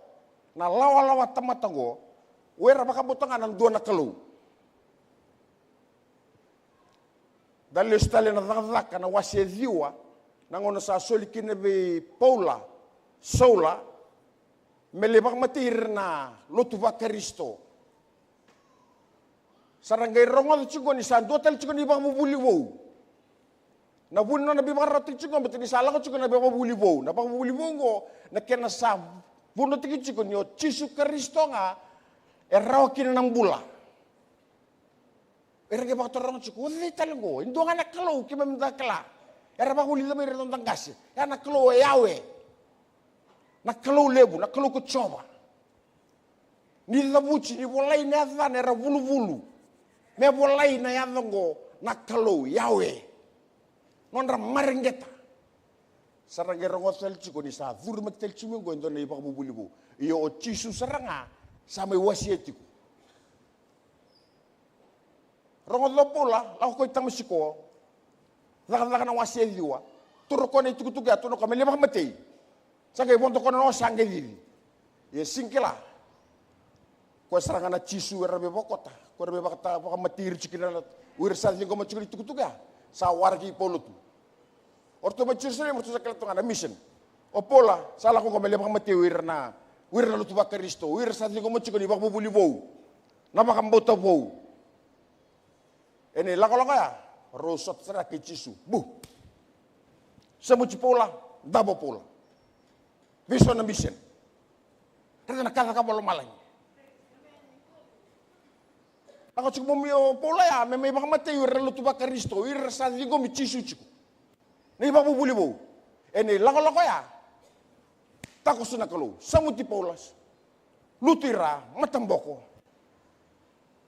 na lawa tamatango Wera baka botanga ng dua na kalau. Dali stale na dhaka na wase dhiwa nangono sa soli kine be Paula Saula melebak matir na lotu va Kristo. Sarangay rongo chigo ni sa dotel chigo ni bak mubuli wo. Na bunno na bibak ratu chigo betini sala ko chigo na bak mubuli wo. Na bak mubuli wo ngo na kena sa bunno tiki chigo ni o Yesu Kristo nga eraw kin ng bula. Era ke bak torong chigo ni talengo indo nga nakalo ki mamda kala. Era bak uli lamay retong tanggas. Ya nakalo yawe. Nakalo lebu, nakalo ko choba. Ni labuchi ni bolai na adhan era vulu-vulu. Me bolai na yadongo nakalo yawe. Nondra maringeta. Sarangay rongo tel chigo ni sa vurmat tel chimingo indo na ibak bubulibu. Iyo o chisu saranga sa may wasietiku. Rongo lopola, lako ko itang masiko. Laka na wasietiwa. Turo ko na itukutuga, turo ko melibak matay. Sangay bonto ko na sangay dili. Ye singkila. Ko saranga na chisu erabe bokota. Ko erabe bakata baka matir chikina wir sa ko machuri tukutuga. Sa wargi polutu. Orto machuri orto sa kalatunga na mission. Opola, sala ko melibak matay wir na lutu ba Kristo. Wir sa ko machuri bak bubuli bo. Na baka mbota bo. Ene lako ya. Rosot sara ke chisu. Bu. Samuchi pola, dabo pola. Vision na mission. Kaya nakakabalo malay. Ako chiko mo pola ya, may baka matay wir lutu ba Kristo. Wir sa ko mi chisu chiko. Na iba bubuli bo. Ene lako ya. Tako suna kalau. Samuchi polas. Lutira matamboko.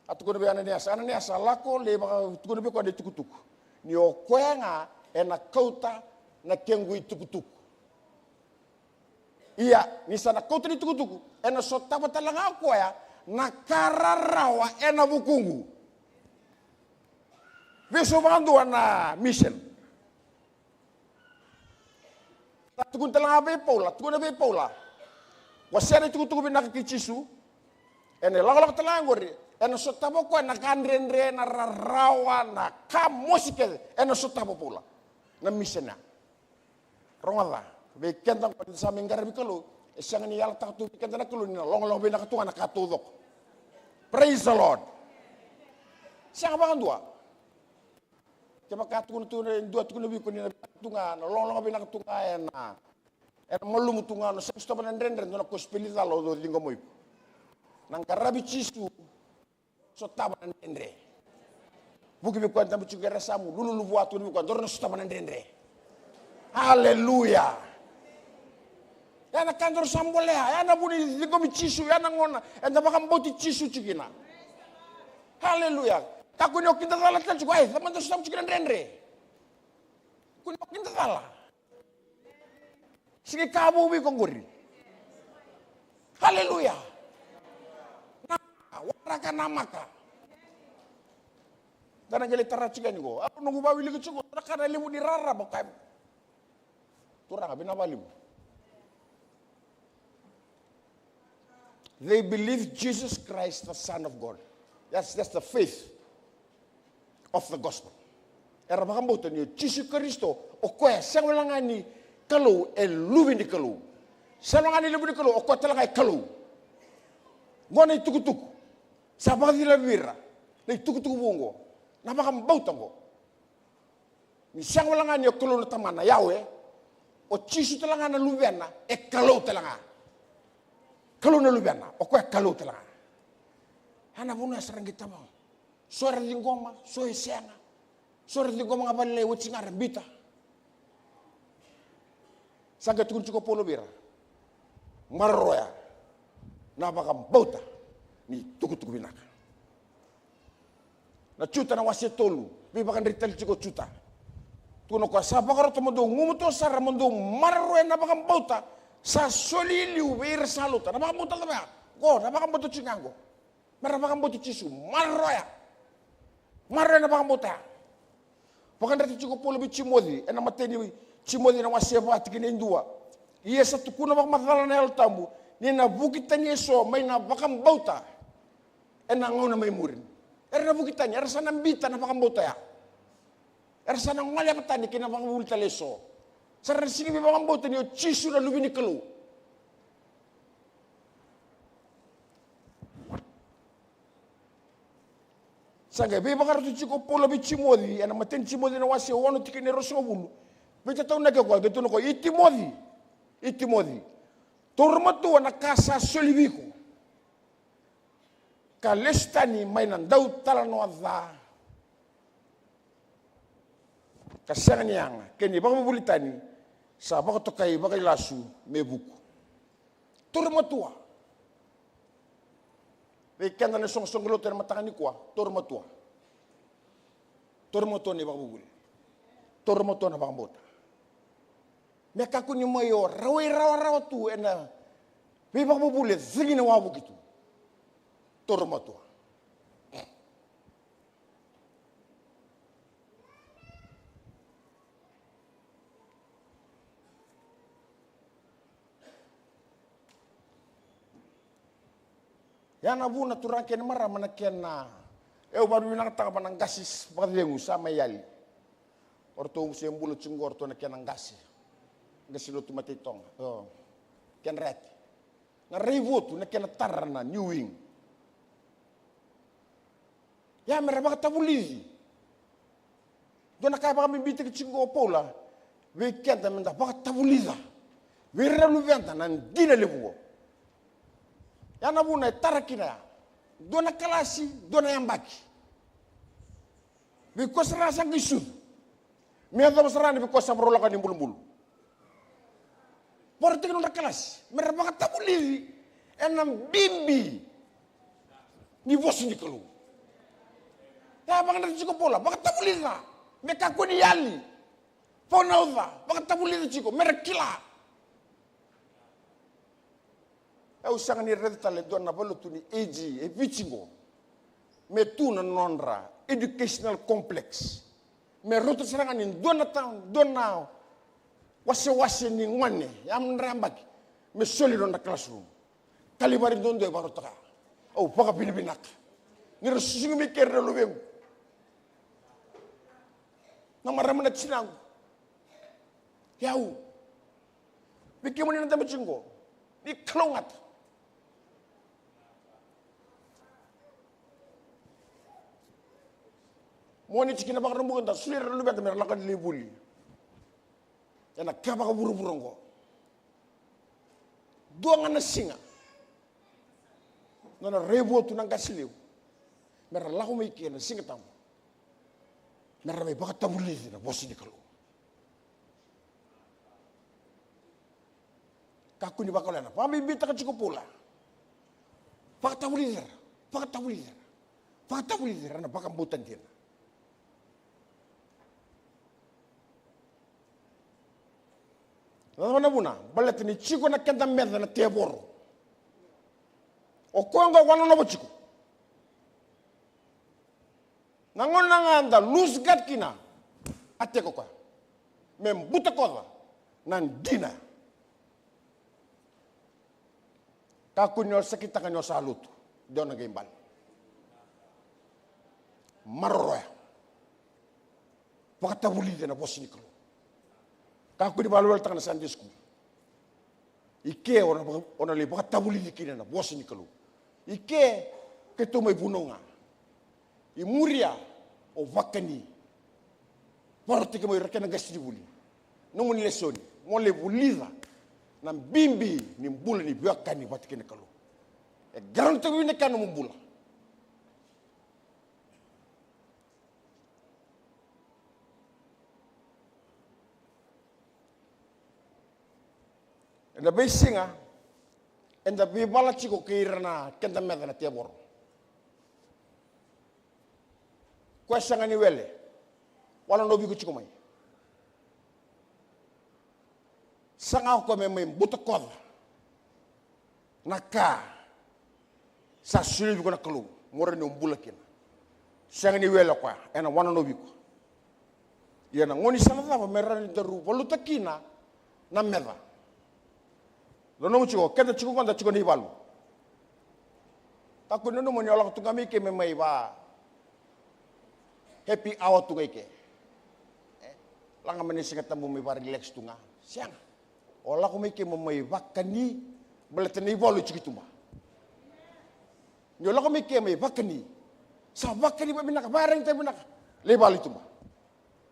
At ko nabi ananiasa lako le baka ko nabi ko ade tukutuk ni o kwenga ena kauta na kengui tukutuk iya ni sana kauta ni tukutuk ena sotapa talanga ko ya na kararawa ena bukungu beso bandu na mission tukun talanga be Paula wasere tukutuk binaka kichisu ene lako talanga ena sotabo ko na kandrendre na rarawa na kamosike ena sotabo pula na misena ronga be kentang ko sa minggar bikalo esang ni yala taktu kentang na kulo ni long be na katuan na katudok. Praise the Lord. Siang ba dua kema katun tu dua tu nabi ko ni tunga long be na katunga ena malum tunga no sa stop na ndendre no ko spelita lo do lingo moy nang karabi chisu so taba na ndendre buki bi kwanta bu chugera samu lulu vuatu ni ko dorno so taba na ndendre haleluya yana kandor sambole yana buni ligo mi chisu yana ngona enda bakam boti chisu chikina haleluya takunyo kinta sala tan chugo ai sama so chikina ndendre kunyo kinta sala sigi kabu bi kongori haleluya waraka namaka dana jeli tarachiga nigo aku nunggu bawili ke chugo kana limu di rara bokai turanga binabalimu. They believe Jesus Christ the Son of God. That's the faith of the gospel. Era makambuto ni Jesus Kristo o kwa sangulangani kalau lubi ni kalau sangulangani lubi ni kalau o kwa talaga kalau ngone tukutuku sabang dila bira, ni tuku-tuku bungo, napakang bautango. Ni siyang wala nga niyo kulo na tamana yawe, o chisu talaga na lubiana, kalo talaga. Kalo na lubiana, o kwa kalo talaga. Hana muna sarang kita mo. Suara lingoma, soe sianga. Suara lingoma nga balile, wutsi nga rambita. Sangga tukun cukup polo bira. Marroya, napakang bauta. Ni tuku-tuku binaka. Na chuta na wasi tolu, bibakan ritel chiko chuta. Tuno ko sa bakaro tomodo ngumuto sa ramondo marro na bakang bauta sa soliliu wir saluta. Na bakang bauta tabe. Go, na bakang bauta chingango. Mara bakang bauta chisu, marro ya. Marro na bakang bauta. Bakan ritel chiko polo bi chimodi, ena mateni chimodi na wasi ba tikine ndua. Iya sa tukuna bak matala na el tambu. Ni na bukit tani eso may na bakang bauta. Enang na may murin. Era na bukitanya, era sana mbita na pakambota ya. Era sana ngolya patani kina pakambulta leso. Sarang sini may pakambota niyo, chisu na lubi ni kalu. Sangay, be bakar tu chiko pola bi chimodi, ana maten chimodi na wasi wano tikine roso bulu. Be tataw na kwa betu no ko itimodi. Tormatu na kasa solibiko. Kalestani mainan daw talano adha. Kasangan yang keni baka mabulitani sa baka tokay baka lasu mebuku. Tormatua. Ikan na song loter matangani kwa tormatua. Tormatua ni baka bubuli. Tormatua na baka bota. Meka kuni mayo rawa tu ena. Be baka bubuli zigi na wabu gitu. Tormatua. Yana bu na turang ken mara mana ken na. Baru binang tanga panang gasis pagdengu sama yali. Orto sembulu cunggor to na ken ang gasi. Gasi lo tumatitong. Ken ret. Na revotu na ken tarana new wing. Ya mera baka tabulizi. Do na kaya baka mibiti ke cungo pola. Weekend na menda baka tabuliza. Wira lu venta nan dina lebuo. Yana buna tarakina. Dona kalasi, dona yambaki. Because rasa gisu. Miata masarani because sabrola kan bulu-bulu. Porti kan kalasi. Mereka kata boleh. Enam bimbi. Ni vosu ni kalu. Ya bang dari cukup pola. Bang kata boleh lah. Mereka aku ni yali. Ponauza. Bang kata boleh cukup. Mereka kila. Usang ni redtale dona balutu ni eji e vichingo me tuna nonra educational complex me roto serangan ni dona wase ni ngwane yam rambaki me soli dona classroom kalibari dondo e barotaka paka pinipinak ni rosusingi me kerna lubeng na maramana chinang yau bikimoni nanta machingo ni klongat. Moni cikina bakar rembukan tak sulir lu bete mer lakan libuli. Yana kaba ka buru-buru ngo. Dua ngana singa. Nona rebo tu nang kasiliu. Mer lahu mai kena singa tamu. Mer mai bakar tabuli na bosi di kalu. Kaku ni bakal na. Pami bita ka cukup pula. Bakar tabuli. Na bakar butan dia. Nana buna, balet ni chico na kenda meda na teboro. O konga wana no chico. Nangon nanganda lose gat kina. Ate ko kwa. Mem buta ko nan dina. Kakunyo sakita kanyo salut. Don na gimbal. Marroya. Pakatabuli na bosi ko. Kaku di balu tangan Sunday school. Ike ona le baka tabuli dikina na bosi ni kalu. Ike keto mai bunonga. Imuria o vakani. Porti ke mai rekena gasi buli. Nongo ni lesoni, mo le buliza. Na bimbi ni mbula ni biakani batikene kalu. Garanto wine kanu mbula. Enda besinga, enda bibala chiko kirana kenda meda na tiabor. Kwesanga ni wele, wala no bigo chiko mai. Sanga ko me buta koda. Naka sa suli bigo na kalu, mora ni umbula kina. Sanga ni wele kwa, ena wala no bigo. Yana ngoni sana lava merani daru waluta kina na meda. Lono mo chico, kenda chico kwanda chico ni balu. Taku nunu mo nyolok tu kami ke memai ba. Happy hour tu ke. Langa menisi kata mo ba relax tu nga. Siang. Ola ko ke memai ba kani beleteni bolu cikitu ma. Nyolok ko ke memai ba kani. Sa ba kani ba binak bareng te binak. Lebal itu ma.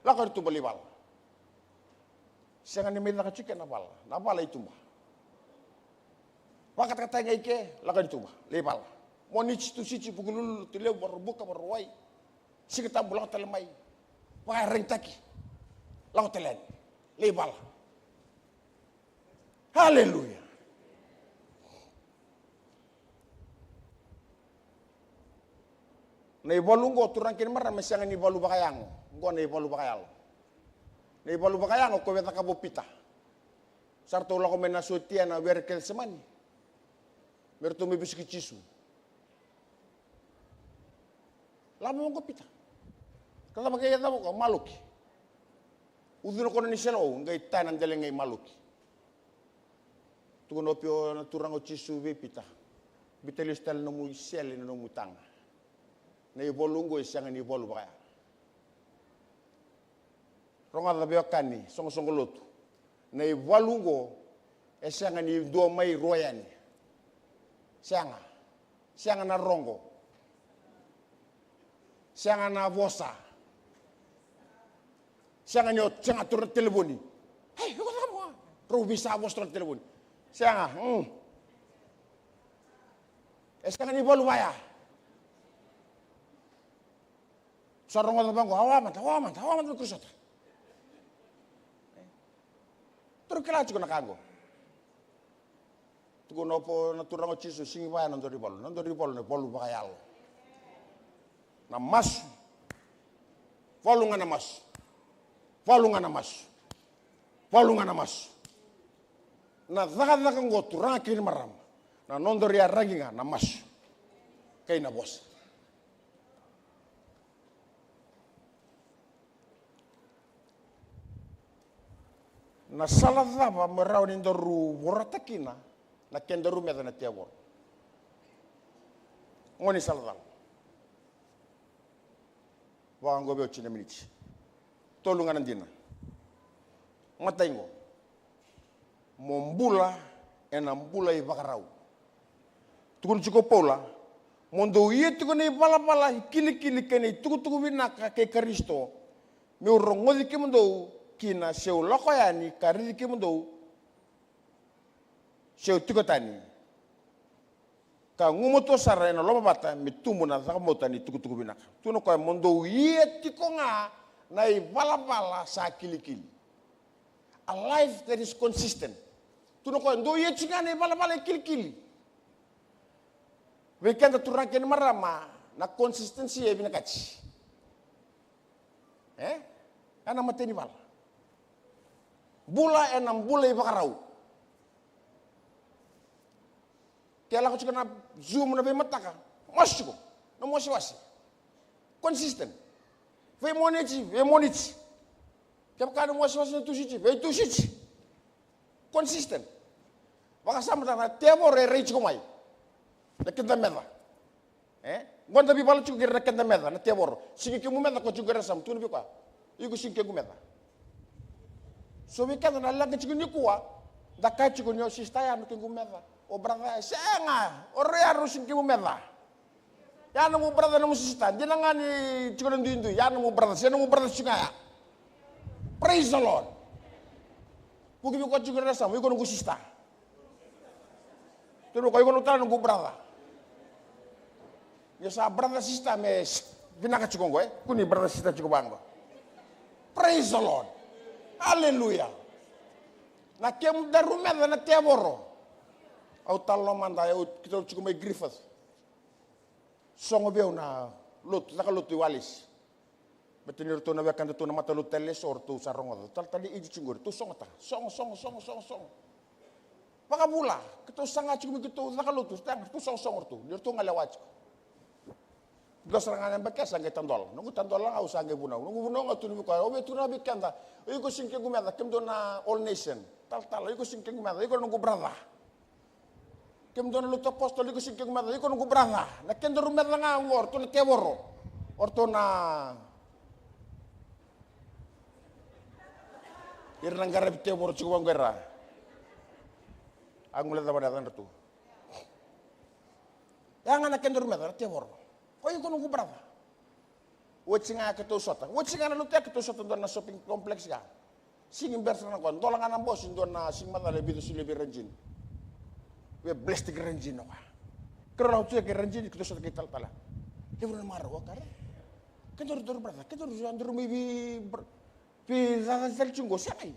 Lakar itu lebal. Siang ni mina ka chicken napal. Napal itu ma. Wakat kata ngai ke lakar itu ma. Lebal. Monich tu sici pugulul tu leu berbuka berwai. Si kita bulang telemai. Wah ring taki. Lau telen. Lebal. Haleluya. Nei bolungo turang kin marra mesangan ni bolu bakayang. Ngo nei bolu bakayal. Nei bolu bakayang ko beta ka bopita. Sarto la ko mena sotia na werkel semani. Merto me bisiki cisu. Lama mo pita. Kala makaya tamo ko maluki. Uduno ko ni selo ngai tanan dele ngai maluki. Tukono pio na turango cisu be pita. Bitelis tel no mu sel no mu tanga. Nei bolungo isang ni bolu ba. Ronga da beo kani songo lotu. Nei bolungo isang ni do mai royani. Sianga na rongo. Sianga na vosa. Sianga nyo sianga turun telefoni. Hei, kau tak mau? Roh bisa vos turun telefoni. Sianga, Sianga ni bolu baya. Sorong orang bangku, awaman kusota. Terus kira cukup nak anggo. Tugu nopo naturang cisu singi baya nandori bolu ne bolu baya lo. Na mas volunga na mas na zaga ngotu rakin maram na nondori raginga na mas kay na bos na salava merau ni doru boratakina na kendoru meda na tiawor ngoni salava wango beo chine miniti tolungan andina mataingo mombula enambula i bakarau tukun cukup pola mondo iye tukun i bala kili kene tuku binaka ke Kristo mi urongodi ke mondo kina seu lokoyani kariri ke mondo seu tukotani ka ngumoto sarena loma bata mitumu na zakamota ni tuku binaka tuno ko mondo iye tikonga na i bala sa kili a life that is consistent tuno ko ndo iye chingane bala kili weekend turang ken marama na konsistensi e binakachi ana mateni bala bula enam bula i bakarau kela ko chikana zoom na be mataka masiko no mosiwasi consistent ve moniti kep kada mosiwasi tu sici consistent baka samta na temore reach ko mai na kenda meda gonda bi bala chugo na kenda meda na temor sigi ke mu meda ko chugo sam tunu bi kwa yugo sigi ke mu meda so we kada na langa chugo ni kwa da ka chugo nyo sistaya no ke mu meda o brother senga o rearu sigi ke mu meda ya no mu brother no mu sista jenangani chugo ndu ya no mu brother se no mu brother chuga ya praise the Lord bugi bi ko chugo sam yugo no sista tunu ko yugo no tan no brother ya sa brother sister me binaka chugongo kuni brother sister chugobango praise the Lord hallelujah na kem daru meda na teboro au talo manda eu kito chugo me grifas songo beu na lut la lutu walis betenir to na wekan to na mata lut teles or tu sarongo tal tali iji chungur tu songo ta songo pakabula kito sanga chugo kito la lutu tang tu songo tu dir tu ngalawach dos rangan bekas sange tandol nungu tandol lang au sange bunau nungu bunau ngatu ni ko obe tu na bikanda iko singke gumeda kem do na all nation tal iko singke gumeda iko nungu brother Kem dona luto apostol iko sikyo mata iko nungu branga. Na kendo rumeta nga ngor to na teworo. Orto na irna garab teworo chiko wangera. Ang mulai pada datang tu. Yang anak kendo rumeta na teworo. Ko iko nungu branga. Wachinga ketu sota. Wachinga na luto ketu sota dona shopping complex ka. Singin bersa na kon tolangan ang boss dona sing mata lebih tu lebih renjin. We blessed the renjin no. Kalau tu ke renjin kita sudah kita tala. Dia pun marah wakar. Kendur berada. Kendur mi bi zat cunggo sai.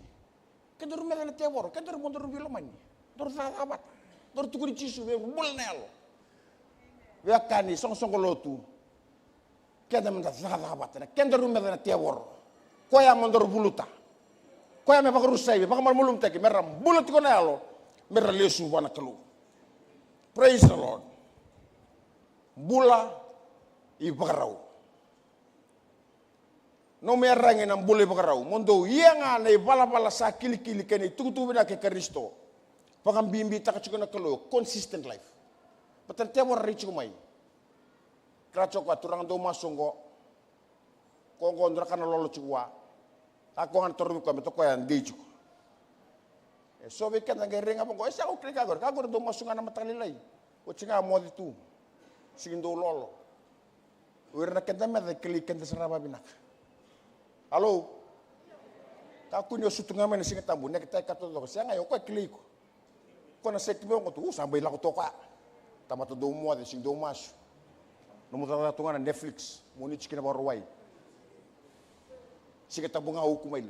Kendur mereka tewor. Kendur mundur bi lomani. Dur sahabat. Dur tu kuri cisu we bul nelo. We akani song kolotu. Kenda menda sahabat. Kendur mereka tewor. Koya mundur buluta. Koya me pakarusai. Pakamar mulum teki meram bulut ko nelo. Merah lesu wana kelu. Praise the Lord. Bula ibakarau. No merangin ang bula ibakarau. Mondo iya nga na ibala-bala sa kili-kili kani tukutubi na kay Kristo. Pagambimbi taka chiko na kalo. Consistent life. Patan tewar rin chiko may. Kracho kwa turang do masunggo. Kung kondra ka na lolo chiko wa. Ako nga natorumi ko. Mito ko yan. Di chiko. So we can ngering apa ko siya ko klik agor kagor do masunga na matalilay o chinga mo ditu sigindo lolo wir na kenda me klik kenda saraba binak halo ka kunyo sutunga men singa tambu nek tay kato do siya ngayo ko klik ko na sekti mo ko tu sabay la ko to ka tamato do mo de sing do mas no mo ta tunga na Netflix mo ni chikina barwai siga tambu nga hukumay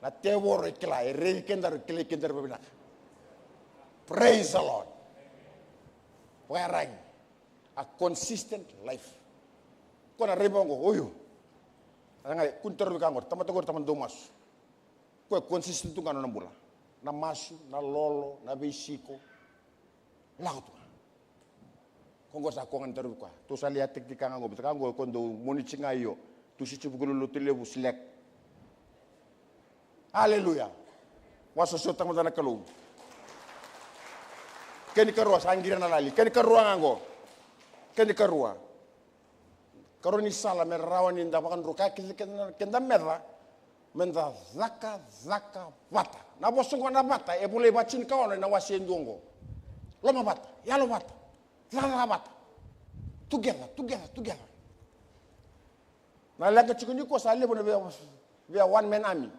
na tewor ikla rekendar babinak. Praise the Lord. Wearing a consistent life. Kona rebongo oyo. Ngai kunter bikangor tamatagor taman domas. Ko consistent tungano nambula. Na masu, na lolo, na bisiko. Laut. Kongo sa kongan teru kwa. Tu salia tik kango bitakango kondo monichinga yo. Tu si chibugulu telebu select. Haleluya. Wasa sotang mo na kalung. Kani karua sanggira na lali. Kani karua ngango. Kani karua. Karuni sala merawan inda makan ruka kenda merah. Menda zaka bata. Na bosong na bata e boleh bacin kawan na wasin dongo. Loma bata. Ya lo bata. Zaka bata. Together. Na laga chikuni ko sale bona via one man army.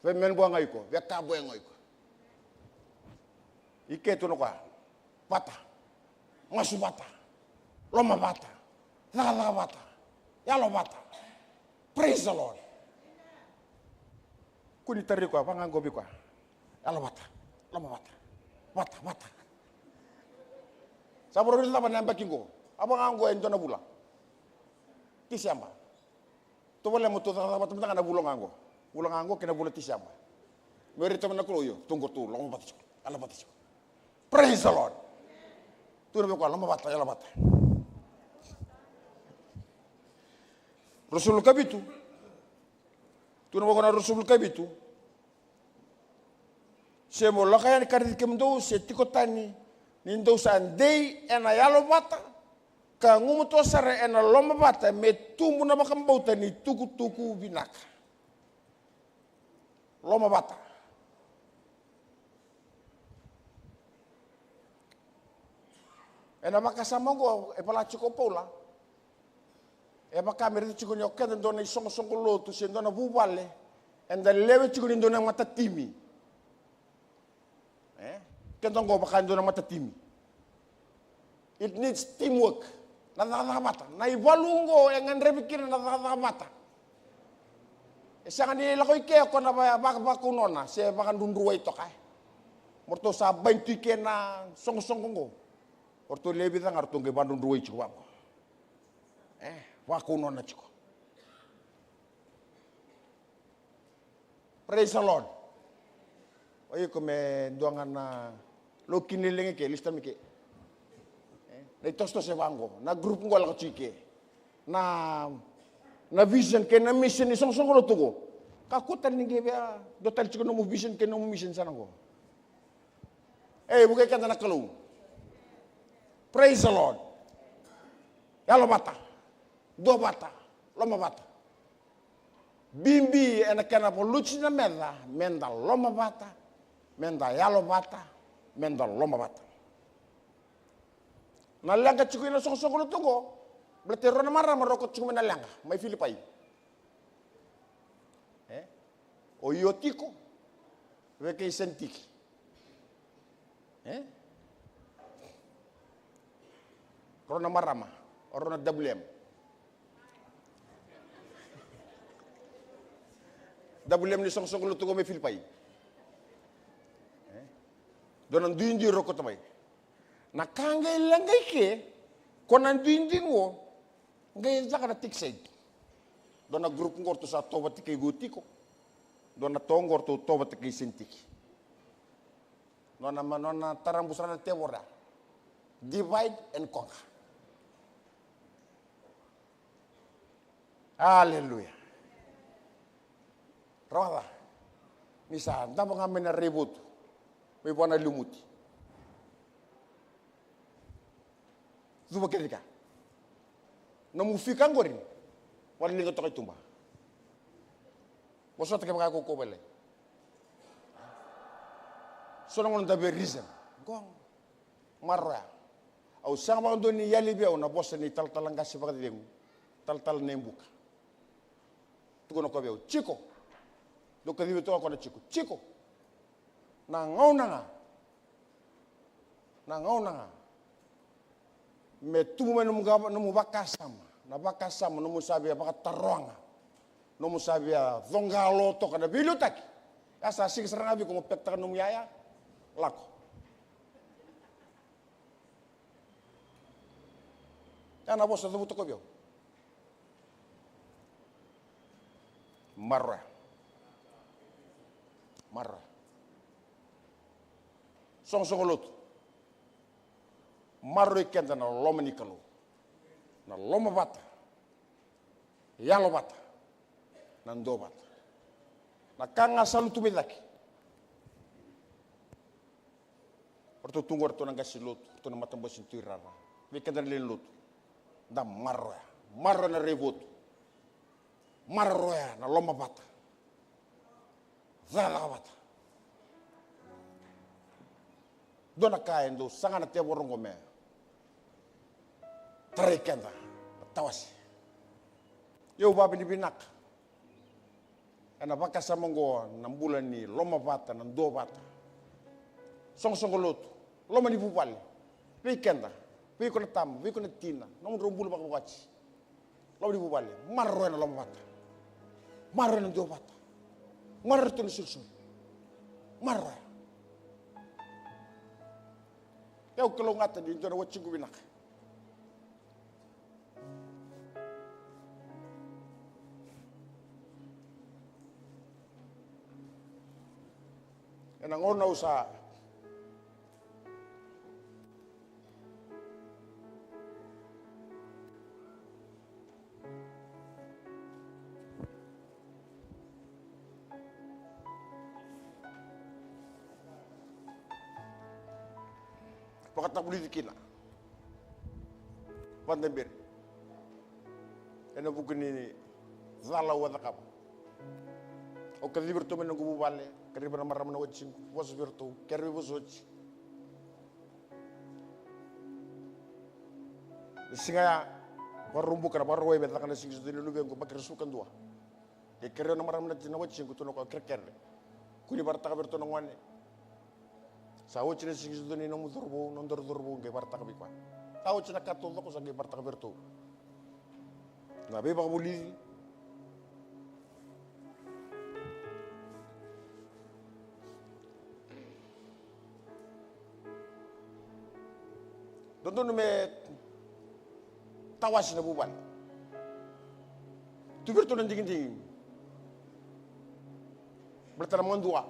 Ve men buang aiko, ve kabo yang aiko. Ike tu nukwa, bata, ngasu bata, loma bata, laga bata, yalo bata. Praise the Lord. Kuni tari kwa, pangango bi kwa, yalo bata, loma bata. Saburo rin laban namba kingo, abang anggo endo na bula. Kisiamba. Tu boleh mutu bata na bulong anggo. Ulang anggo kena bulat siapa? Meri teman aku yo, tunggu tu, lama batas, ala batas. Praise the Lord. Tu nabi ko lama batas, ala batas. Rasul kabitu. Tu nabi ko na Rasul kabitu. Semo lakayan karit kemdo setikotani nindo sandei ena yalo bata. Kangumu to sare ena loma bata metumbu na makambauta ni tuku binaka. Loma bata. Ena makasama go e pala chiko pola. E makamera chiko nyoka ndona isong lotu sendo na bubale. Enda lewe chiko ndona matatimi. Kendo go baka ndona matatimi. It needs teamwork. Bata. Na ibalungo engan repikir na bata. Sangan nila ko ike ako na bakakunona siya bakan dunruwa ito kay. Morto sa 20 ke na song ko. Orto lebi tang artong ke bandung dunruwa ito ko. Bakunona chiko. Praise the Lord. Oye ko me doangan na lo kinilingi ke lista mi ke. Na itosto se bango na grupo ko la chike. Na vision ke na mission ni song ko tugo Kakutan ni gaya, dotal chiko no mission ke no mission sana ko. Bukai kanta na kalu. Praise the Lord. Yalo bata. Do bata. Loma bata. Bimbi ena kana po luchi na menda loma bata. Menda yalo bata. Menda loma bata. Nalanga chiko ina soko no tungo. Berarti rona marah merokok chiko nalanga. Mai Filipai. O iotiko. Weke isentiki. Rona marama. Rona WM. WM ni song lu tungo me Filipai. Donan duindi rokot tamay. Nakangay langay ke konan duindi wo ngay zakara tiksay. Dona grup ngorto sa toba tikay gutiko. Dona tongorto toba tikay sentiki. Nona tarambusana tewora. Divide and conquer. Hallelujah. Rawala. Misa, ndamo nga na reboot. May buwan na lumuti. Zuba kiri ka. Namufikan ko rin. Wala lingat to kay tumba. Wasot ka mga kukubali. So nang the very reason. Gong. Marra. Au sang mga doon ni Yalibi au na bosa ni tal-talang kasi pagkatiling. Tal-tal na yung buka. Tuko na ko biyaw. Chico. Doon ka dito ako na Chico. Chico. Nangaw na nga. Nangaw na nga. Me tumuman numubakasama. Nabakasama numusabi apakataruanga. Numusabi dhongalo to kada bilutaki. Asa sige sarang abi kung pekta numuyaya. Lako. Yan abos na tumuto ko biyaw. Marra. Marra. Song-songolot. Marro ikenta na loma ni kalu. Na loma bata. Yalo bata. Nando bata. Na kanga salu tumilaki. Orto tunggu orto nang kasi lut. Orto na matambos yung tuirana. Wikenda nilin lut. Da marro ya. Marro na reboot. Marro ya na loma bata. Zala bata. Dona kain do sanga na te borongo me. Tarekenda. Tawas. Yo babi ni binak. Ana baka sa mongo ng bulan ni loma bata ng do bata. Song golot. Loma ni bupal. Weekenda. Wi ko na tam, wi ko na tina. Nong rombul baka watch. Loma ni bupal. Marro na loma bata. Marro na do bata. Marro to ni sulsul. Marro. Yaw kalau ngata di ndona wacci gu binak. Ena ngona usa pakata politikina. Pandemir. Ena bukan ini zala wa zakap. O kadibir to men ngubu balle, kadibir na maram na wacin, was virtu, kerbi busoch. Singa warumbu kana barroy bet lakana sing sudin lu bengo bakir sukan dua. De keryo na maram na wacin ko tuno ko kerker. Kuni barta ka virtu ngwane. Sawo chine sing sudin no mudurbo, no ndurbo nge barta ka bikwa. Sawo china katol ko sa nge barta ka virtu. Ngabe ba buli Doon me tawas na buwan. Tubir to nanjing-jing. Bertanam dua.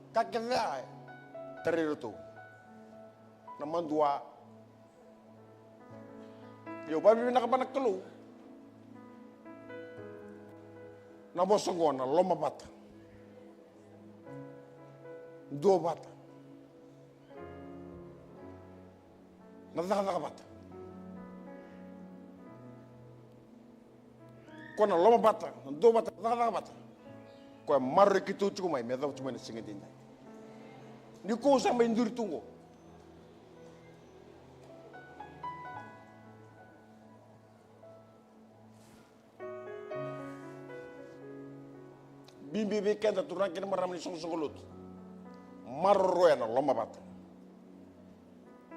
Kakeknya teriro to. Naman dua. Yo babi nakapanak kelu. Na bosongona loma bata. Dua bata. Na daga bata. Kona loma bata, dua bata, daga bata. Ko marre kitu cuma me da cuma singedinda. Ni ko sama indur tunggu. Bimbi kenda turun kena maram ni song lut. Marro ya na loma bata.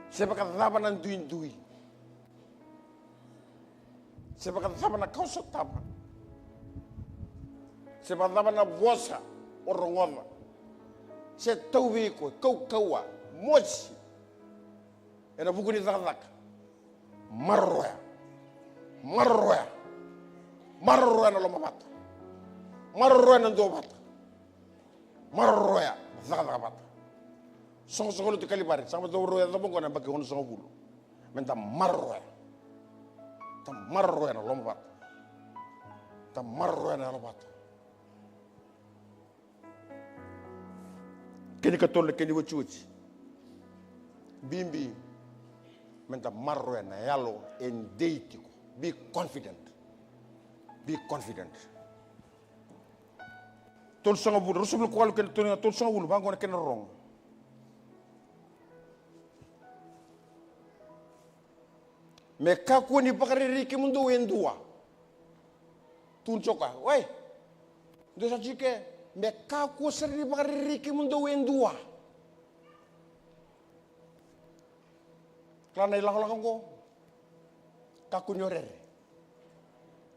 Sepakat apa nan duin. Sepakat apa na kau sotapa. Sepakat apa na bosa orongova. Se tau ko kau kawa mochi. Era buku ni zakat. Marro ya na loma bata. Marro na dua bata. Marro ya zakat bata. Song lut kali bari sama do ro ya do ngona bagi hono song bulu. Menta marro ya. Ta marro ya na loma bata. Ta marro ya na loma bata. Kini katol kini wuchuchi. Bimbi menta marro ya na yalo en deitiko. Be confident. Be confident. Tol song bulu rusul ko kene tol song bulu bangona kene rong. Me kaku ni pakariri mundo wendua. Tuncoka, woi. Dosa jike, me kaku seri pakariri mundo wendua. Klana ilang ko. Kaku nyorere.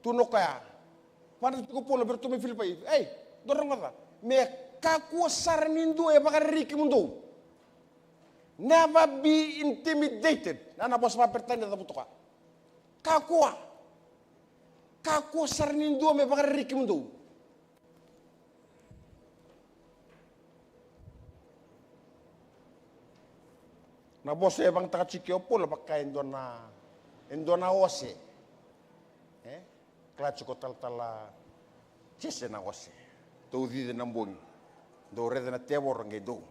Tunoka. Panas ko polo bertumi Filipai. Dorong apa? Me kaku sarnindo e pakariri mundo. Never be intimidated. Nana bos ma pertanda da butuka. Kakua sarnindo me bagari kimundo. Na bos e bang taka chiki opolo pakai indona ose. Klacho ko tala chese na ose. Do di de nambong. Do rede na tebor ngai do.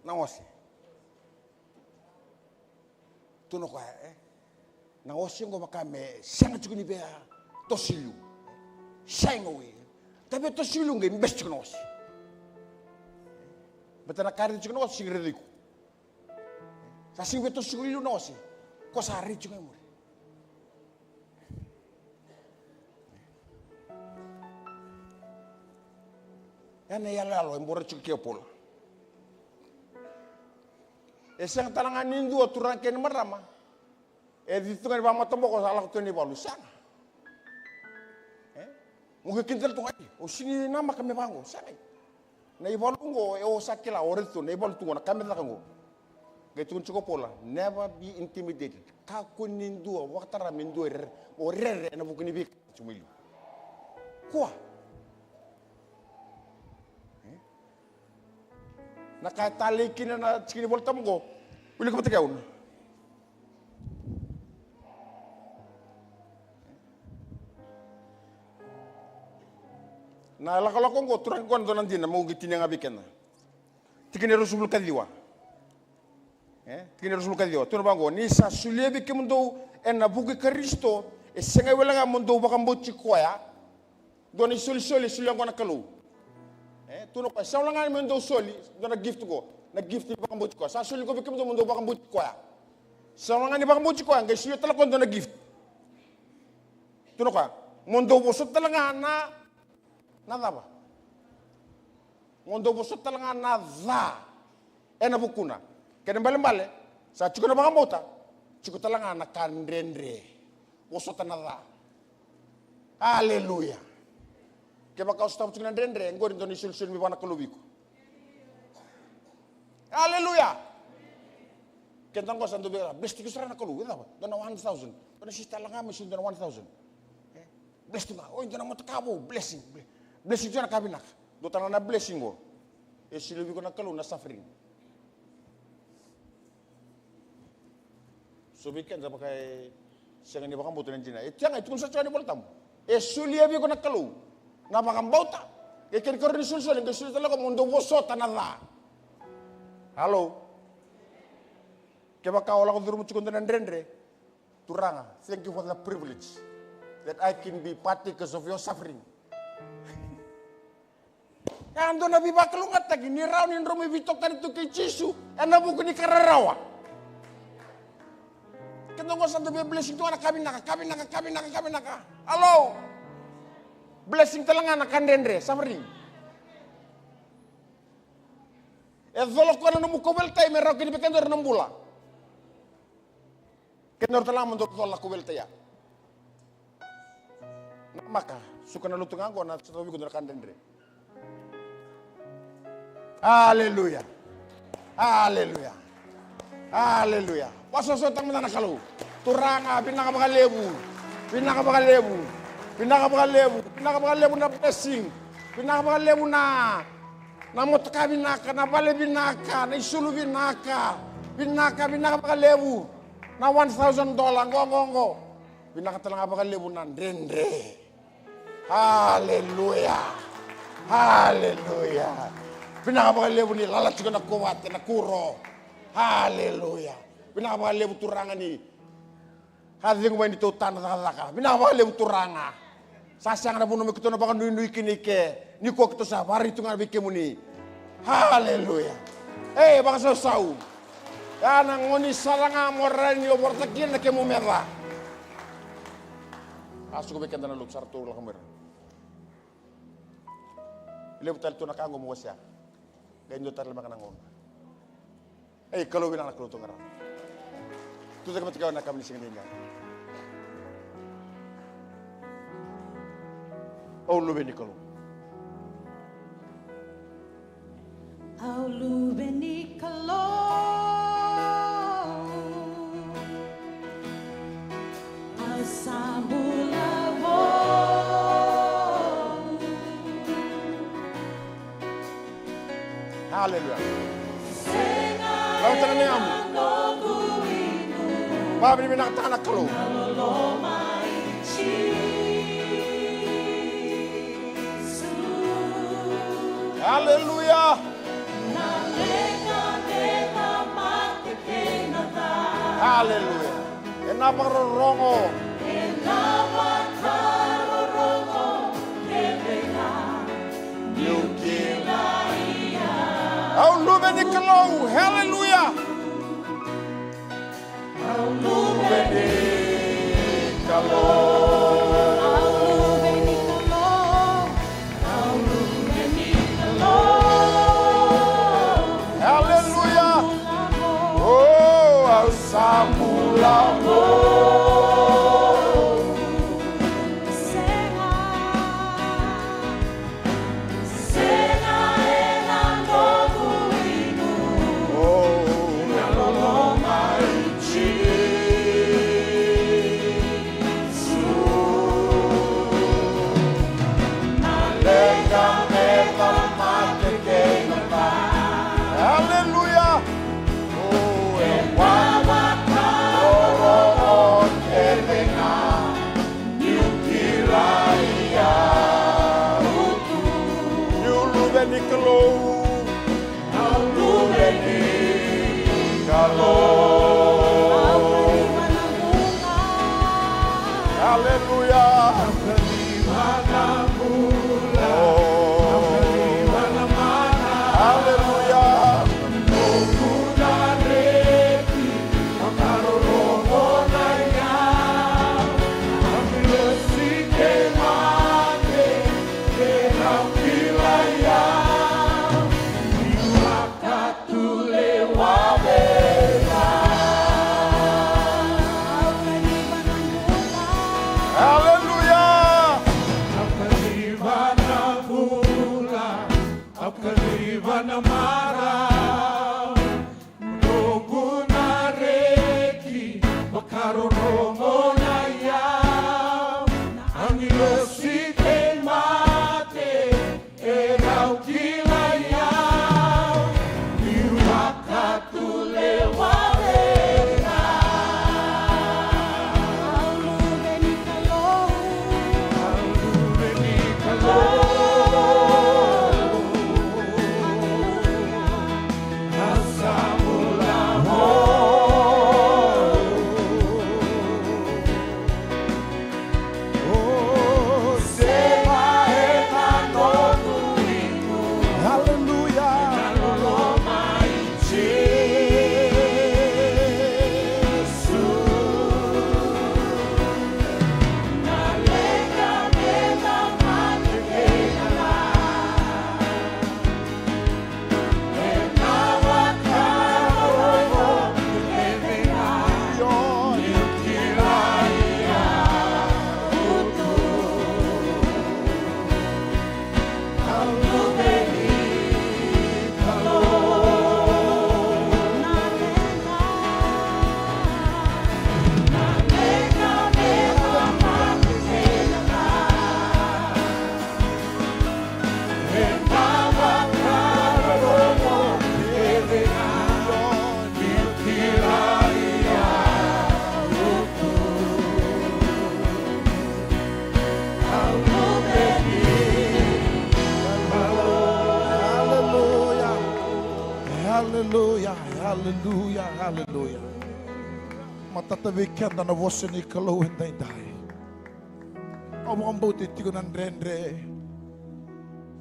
Na ose. Tuno ko na ose ngo makame sanga chukuni be tosilu. Sanga we. Tabe tosilu ngai mbest ko ose. Betana kari chukuni ose sigrediku. Sa singwe tosilu no ose. Ko sa ri chukuni mo. Yana yala lo embora chukki opol. Esang talangan nindu aturan ken marama. Ditungan ba matombo ko salah ko ni balu sana. Mungkin kintal to ai. O sini nama kami bango sana. Na ibalu ngo o sakila oreto na ibalu tungo na kami lakango. Getun chuko pola, never be intimidated. Ka kunindu waktara mindu o rere na bukuni bik chumilu. Kwa nakatalikin na chikini bolta mo uli ko matagaw na. Na lakalako ngo turang ko ando nandina mo gitin nga biken na. Tikini rusul kadiwa. Tikini rusul kadiwa. Tuno bango ni sa sulebi ke mundo en na bugi Kristo e senga wala nga mundo bakambo chikoya. Doni soli sulang ko na kalu. Tuno pa sa langan mo ndo soli do na gift ko bakang buti ko sa soli ko bikim do mundo bakang buti ko ya sa langan ni bakang buti ko ang sili tala ko do na gift tuno ka mundo bosot talaga na ba mundo bosot talaga na na bukuna kaya bale sa chiko na bakang buta chiko talaga na kandrendre bosot na hallelujah. Kaya kau stop dengan rendre, engkau Indonesia sul mi wana kalubiko. Haleluya. Kentang kau sandu bela, besti ku serana kalu, itu apa? Dona 1,000. Dona sista langa mesin dona 1,000. Besti mah, oh dona mau tekabu, blessing tu nak kabinak. Do tanah na blessing go. Esi lebih kena kalu na suffering. So bikin saya pakai sengan ni bakang butuh Cina. Itu yang itu pun saja ni boleh tamu. sulia bi ko nakalu. Napakambauta. Ikin ko rin sulsul, yung sulsul talaga mundo woso tanala. Halo. Kaya kawala ko duro mo chukunda nandrendre. Turanga, thank you for the privilege that I can be partakers of your suffering. Ando na biba kalungat lagi ni raw ni Rome bitok tani to kay Jesu, ana buko ni kararawa. Kendo ko sa the blessing to ana kami naka. Halo. Blessing talanga na kandendre suffering. Zolo ko na mo kobel tay me raw kini bekendo na mbula. Kenor talang untuk tolak kubel ya. Maka suka na lutung anggo na sa ko na kandendre. Haleluya. Haleluya. Haleluya. Pasosotang mo na nakalu. Turanga, pinakabakalebu. Na blessing. Pinakabakalebu na motka binaka, na bale binaka, na isulu binaka. Pinakabakalebu. Na $1,000, ngongonggo. Pinakatalang abakalebu na rendre. Haleluya. Haleluya. Pinakabakalebu ni lalat ko na kuwat, na kuro. Haleluya. Pinakabakalebu turanga ni. Hading mo ni tutan na laka. Pinakabakalebu turanga. Sasang na puno mo kito na baka nui kinike. Ni ko kito sa bari ito nga bike mo ni. Haleluya. Baka sasaw. Yan ang ngoni salanga mo rin yung bortakin na kemo mera. Aso ko bikin na loob sarto lang kamera. Ilebut tal to nakango mo siya. Ganyo tal makanangon. Kalau bilang anak lu tuh ngerang. Tu saya ketika nak kami sing ninga. Oh lu beni kalau. Oh lu beni kalau. Au sabulavo. Haleluya. Lalu tangan kamu. Babi ni nak tanak kalau. Haleluya. Haleluya. Kenapa rongo? Au lu beni kalau. Haleluya. Au lu beni kalau. Haleluya. Oh, au samulamo. Haleluya, haleluya. Matatawikan na voce ni kalawin day. Abang bauti tigo nan rendre.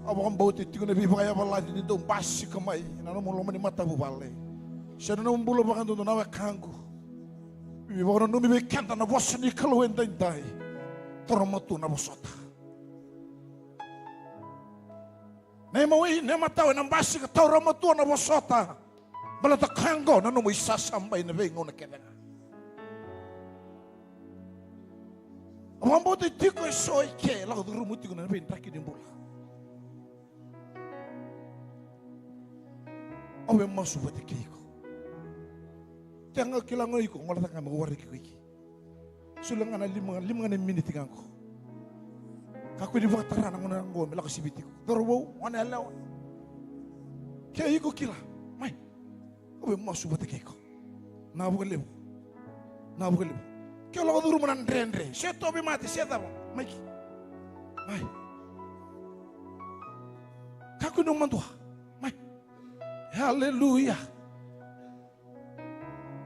Abang bauti tigo na bibaya baladi ni dong basi kamay. Nano mo lomani mata bubale. Siya na bulo bakan doon nawe kango. Bibaya na numibikan na voce ni kalawin day. Toromatu na bosota. Nemawi nemataw nang basi ka toromatu na bosota. Balata kango na numo isasambay na bengo na kena. Ambo te tiko soy ke la do rumuti na ben taki dimbula. Awe masu bate kiko. Tanga kilango iko ngala tanga magwari kiko. Sulang ana lima minute ngako. Kaku di bakatara na ngona ngo mela kasibiti ko. Dorwo wana lawa. Ke iko kila. Mai. Awe masu bate kiko. Na bugalebu. Kalau kau turun rendre, saya tobi mati, saya tahu, mai, kaku nong mantua, mai, haleluya.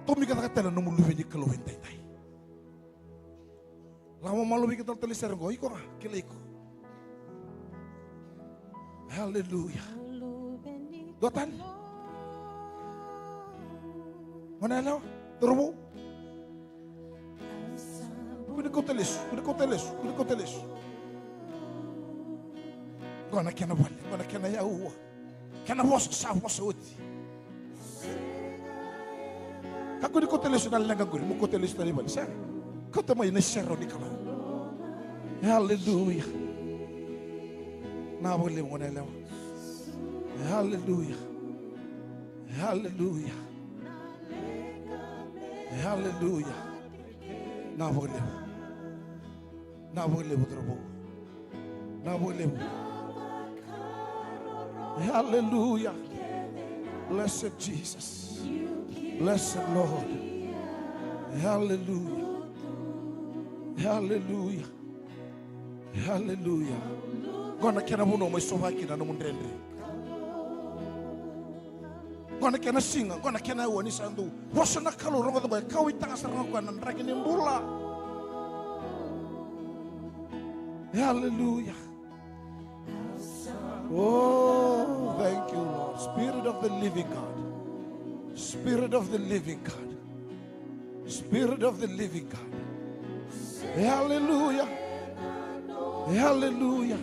Tomi kata na nong luwe di kalau hentai. Lama malu kita tulis sergo, iko ah, kila iko. Haleluya. Dotan, mana lo, turbo. Kuda kau teles. Gona kena balik, gona kena yaua. Kena bos uti. Kaku di kau teles sudah lenggang guri, mu kau teles tadi balik. Saya, kau temui nesero di kalau. Haleluya. Na boleh mana lewa. Haleluya. Na boleh terbu. Hallelujah. Blessed Jesus. Blessed Lord. Hallelujah. Gona kena buno mai sobaki na mundrendre. Gona kena singa, gona kena wani sandu. Wasana kalau rongo to kau itanga sarang ko nan ragi nimbula. Hallelujah. Oh, thank you, Lord. Spirit of the living God. Spirit of the living God. Spirit of the living God. Hallelujah. Hallelujah.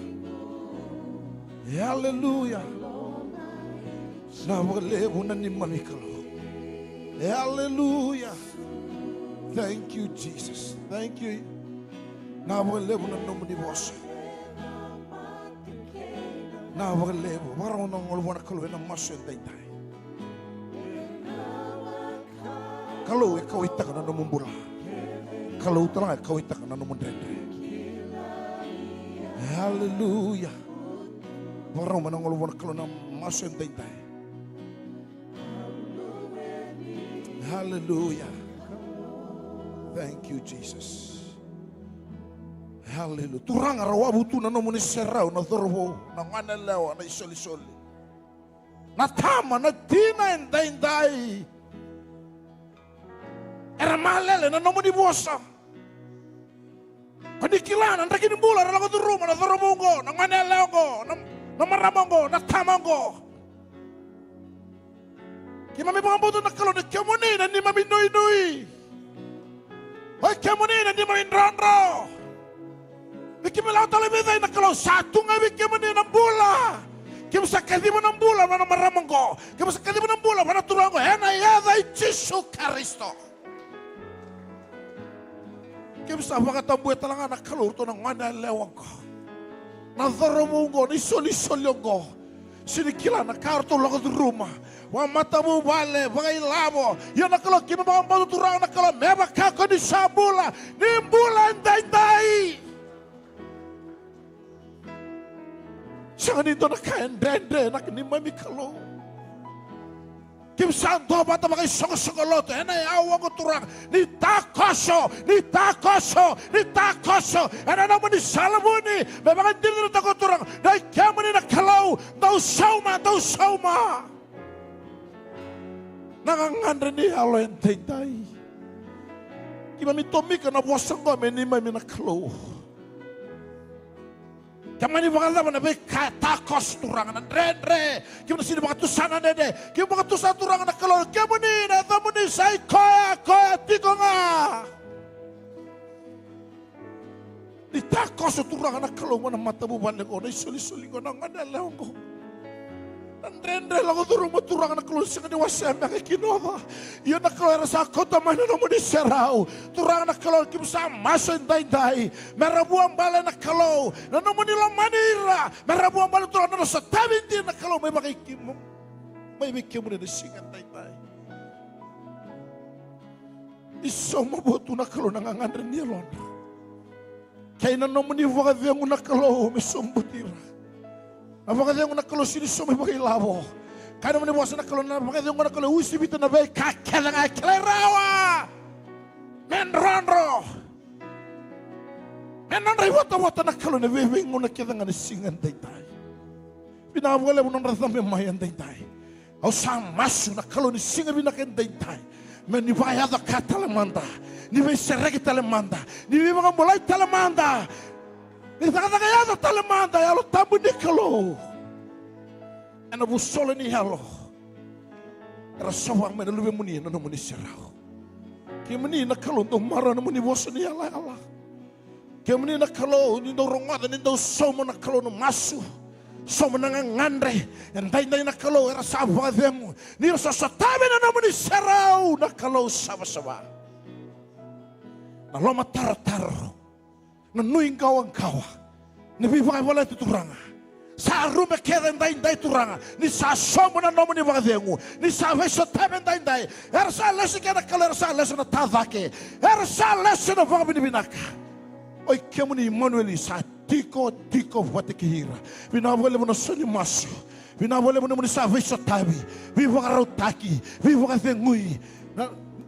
Thank you, Jesus. Thank you. Na walebu na nomu ni bosa. Na walebu warong nong ngolwana kalau na masu entai. Kalau kau itak na nomu bula. Kalau utang kau itak na nomu drendre. Hallelujah. Warong nong ngolwana kalau na masu entai. Hallelujah. Thank you, Jesus. Hallelujah. Turang arawabu tu na nomuni serau na thorbo na nganelewa na isoli. Na tama na tina indai. Era malele na nomuni bosa. Kadikilana na kini bula na lago turuma na thorbo ngo na nganelewa ngo na maramongo na tamango. Kima mi pangambuto na kalo na kiamuni na ni mami nui. Hoy kiamuni na ni mami nrandro. Bikin melawan televisi nak kalau satu nggak bikin mana enam bola, kita sakit di mana bola mana maramangko, kita sakit di mana bola mana turangko, hena ya dari Yesus Kristus. Kita sahaja kata buat telangan nak kalau tu nak mana lewangko, nazarumungko ni soli ngko, sini kila nak kartu lagu di rumah, wang matamu bale, bagai labo, ya nak kalau kita bawa batu turang nak kalau mebak kau di sabula, ni bulan dai. Jangan itu nak kain dende nak ni mami kalau kim santo bata bagai song loto ena awang ko turang ni takoso ena naman ni salamuni memang dili na ko turang dai kamani na kalau tau sauma Nangangandre ni alo en teitai. Kima mitomika na wasanggo menima minaklo. Kamani bangala na be takos turangan andre. Kima sini bangatusan dede. Kima bangatusan turangan kalau kemuni na tamuni sai koya tikonga. Di takos turangan kalau mana mata buban lego na isoli ko nang adala ko. Andre lago turung turangan kalau singa dewasa mbak kinova. Iyo na kalau rasa kota mana namu di serau. Turangan kalau kimsa masuk dai. Merabuang bala na kalau. Na namu di manira. Merabuang bala turangan na sa tabinti na kalau may makikimu. May bikimu na singa dai. Iso mabuto na kalau nangangandre niya lon. Kaya na namu ni wakadiyang na kalau may sumbutira. Napakadiyang na kalau sini sumay magilabo. Kaya naman iwasan na kalau napakadiyang na kalau usibito na bay kakelangay kelerawa. Menronro. Menonro iwata-wata na kalau na bibing mo na kitang anisingan daytay. Pinawala mo ng rathang memayan daytay. Au samasu na kalau ni singa binakin daytay. Menibaya da katalamanda. Ni bay seregi talamanda. Ni bay mga mulay talamanda. Nagtakatagayado talamanda, yalo tabu ni kalo. Ano busolo ni yalo. Era sawang mena luwe muni no muni serao. Kaya muni na kalo ndo mara no muni boso ni yala yala. Kaya muni na kalo ni ndo rongada ni ndo somo na kalo no masu. Somo na ngandre. Yanday na kalo era sawa demu. Ni sa tabi na no muni serao na kalo sawa-sawa. Na loma taro-taro. Nanuing kawang kawa. Nabibakay wala ito turanga. Sa arume kera inday turanga. Ni sa somo na nomo ni wakadengu. Ni sa weso tabi inday. Era sa lesi kena kala era sa lesi na tadake. Era sa lesi na waka binibinaka. Oy kemu ni Emmanuel sa tiko wate kihira. Binawale mo na soni maso. Binawale mo na sa weso tabi. Bibaka rautaki. Bibaka dengui.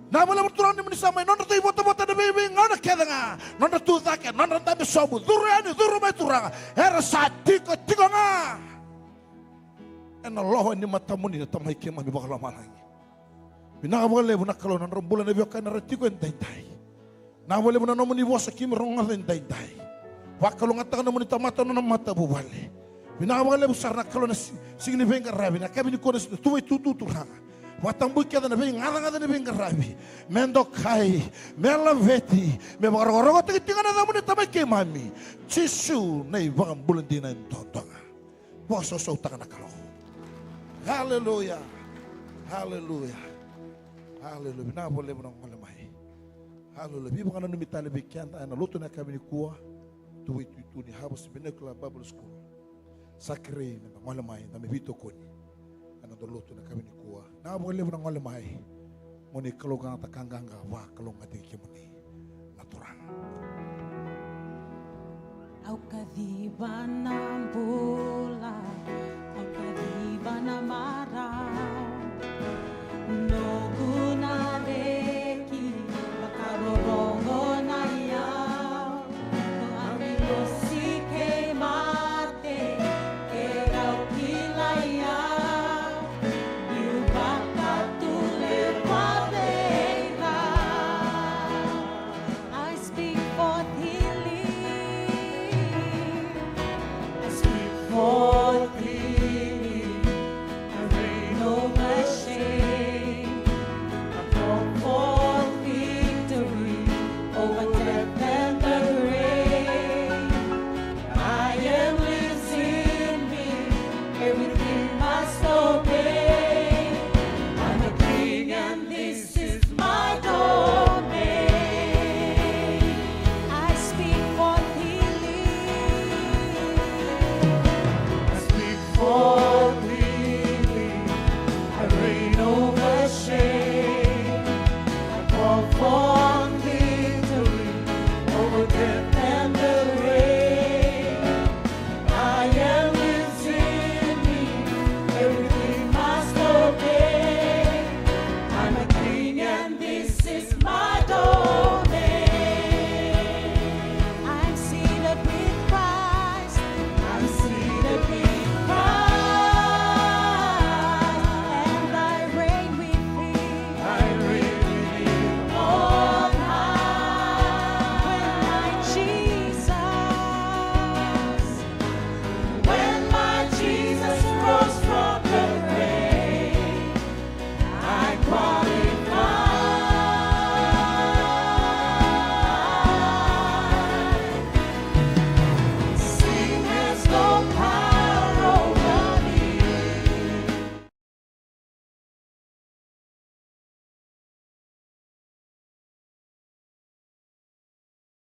Namala berturang di menisa mai nonda tu bota de bibi ngona kedanga nonda tu take nonda tabe sobu durani duru mai turanga era satiko tikonga ena loho ni matamu ni tamai kema mi bakala malangi bina boleh buna kalau nonda bulan ne bioka na retiko entai na boleh buna nomu ni bosa kim ronga entai wakalo ngata nomu ni tamata nona mata bubale bina boleh besar na kalau na singni venga rabi na kabini konas tuwe tutu turanga Watambu kia na bing ngada na bing karabi mendokai melaveti me barogorogo tikinga na namu ni tamai ke mami chisu na ibang bulan dina tontonga boso so takana kalo haleluya bina boleh menang malamai haleluya bi bangana numitale be kianta na luto na kami ni kuwa tu ni habos binekla bible school sakre na malamai na mebito koni ana doluto na kami ni kuwa na boleh menang malamai moni kalonga takanganga wa kalonga tiki moni naturang Au kadhiba na mbula, au kadhiba na mara.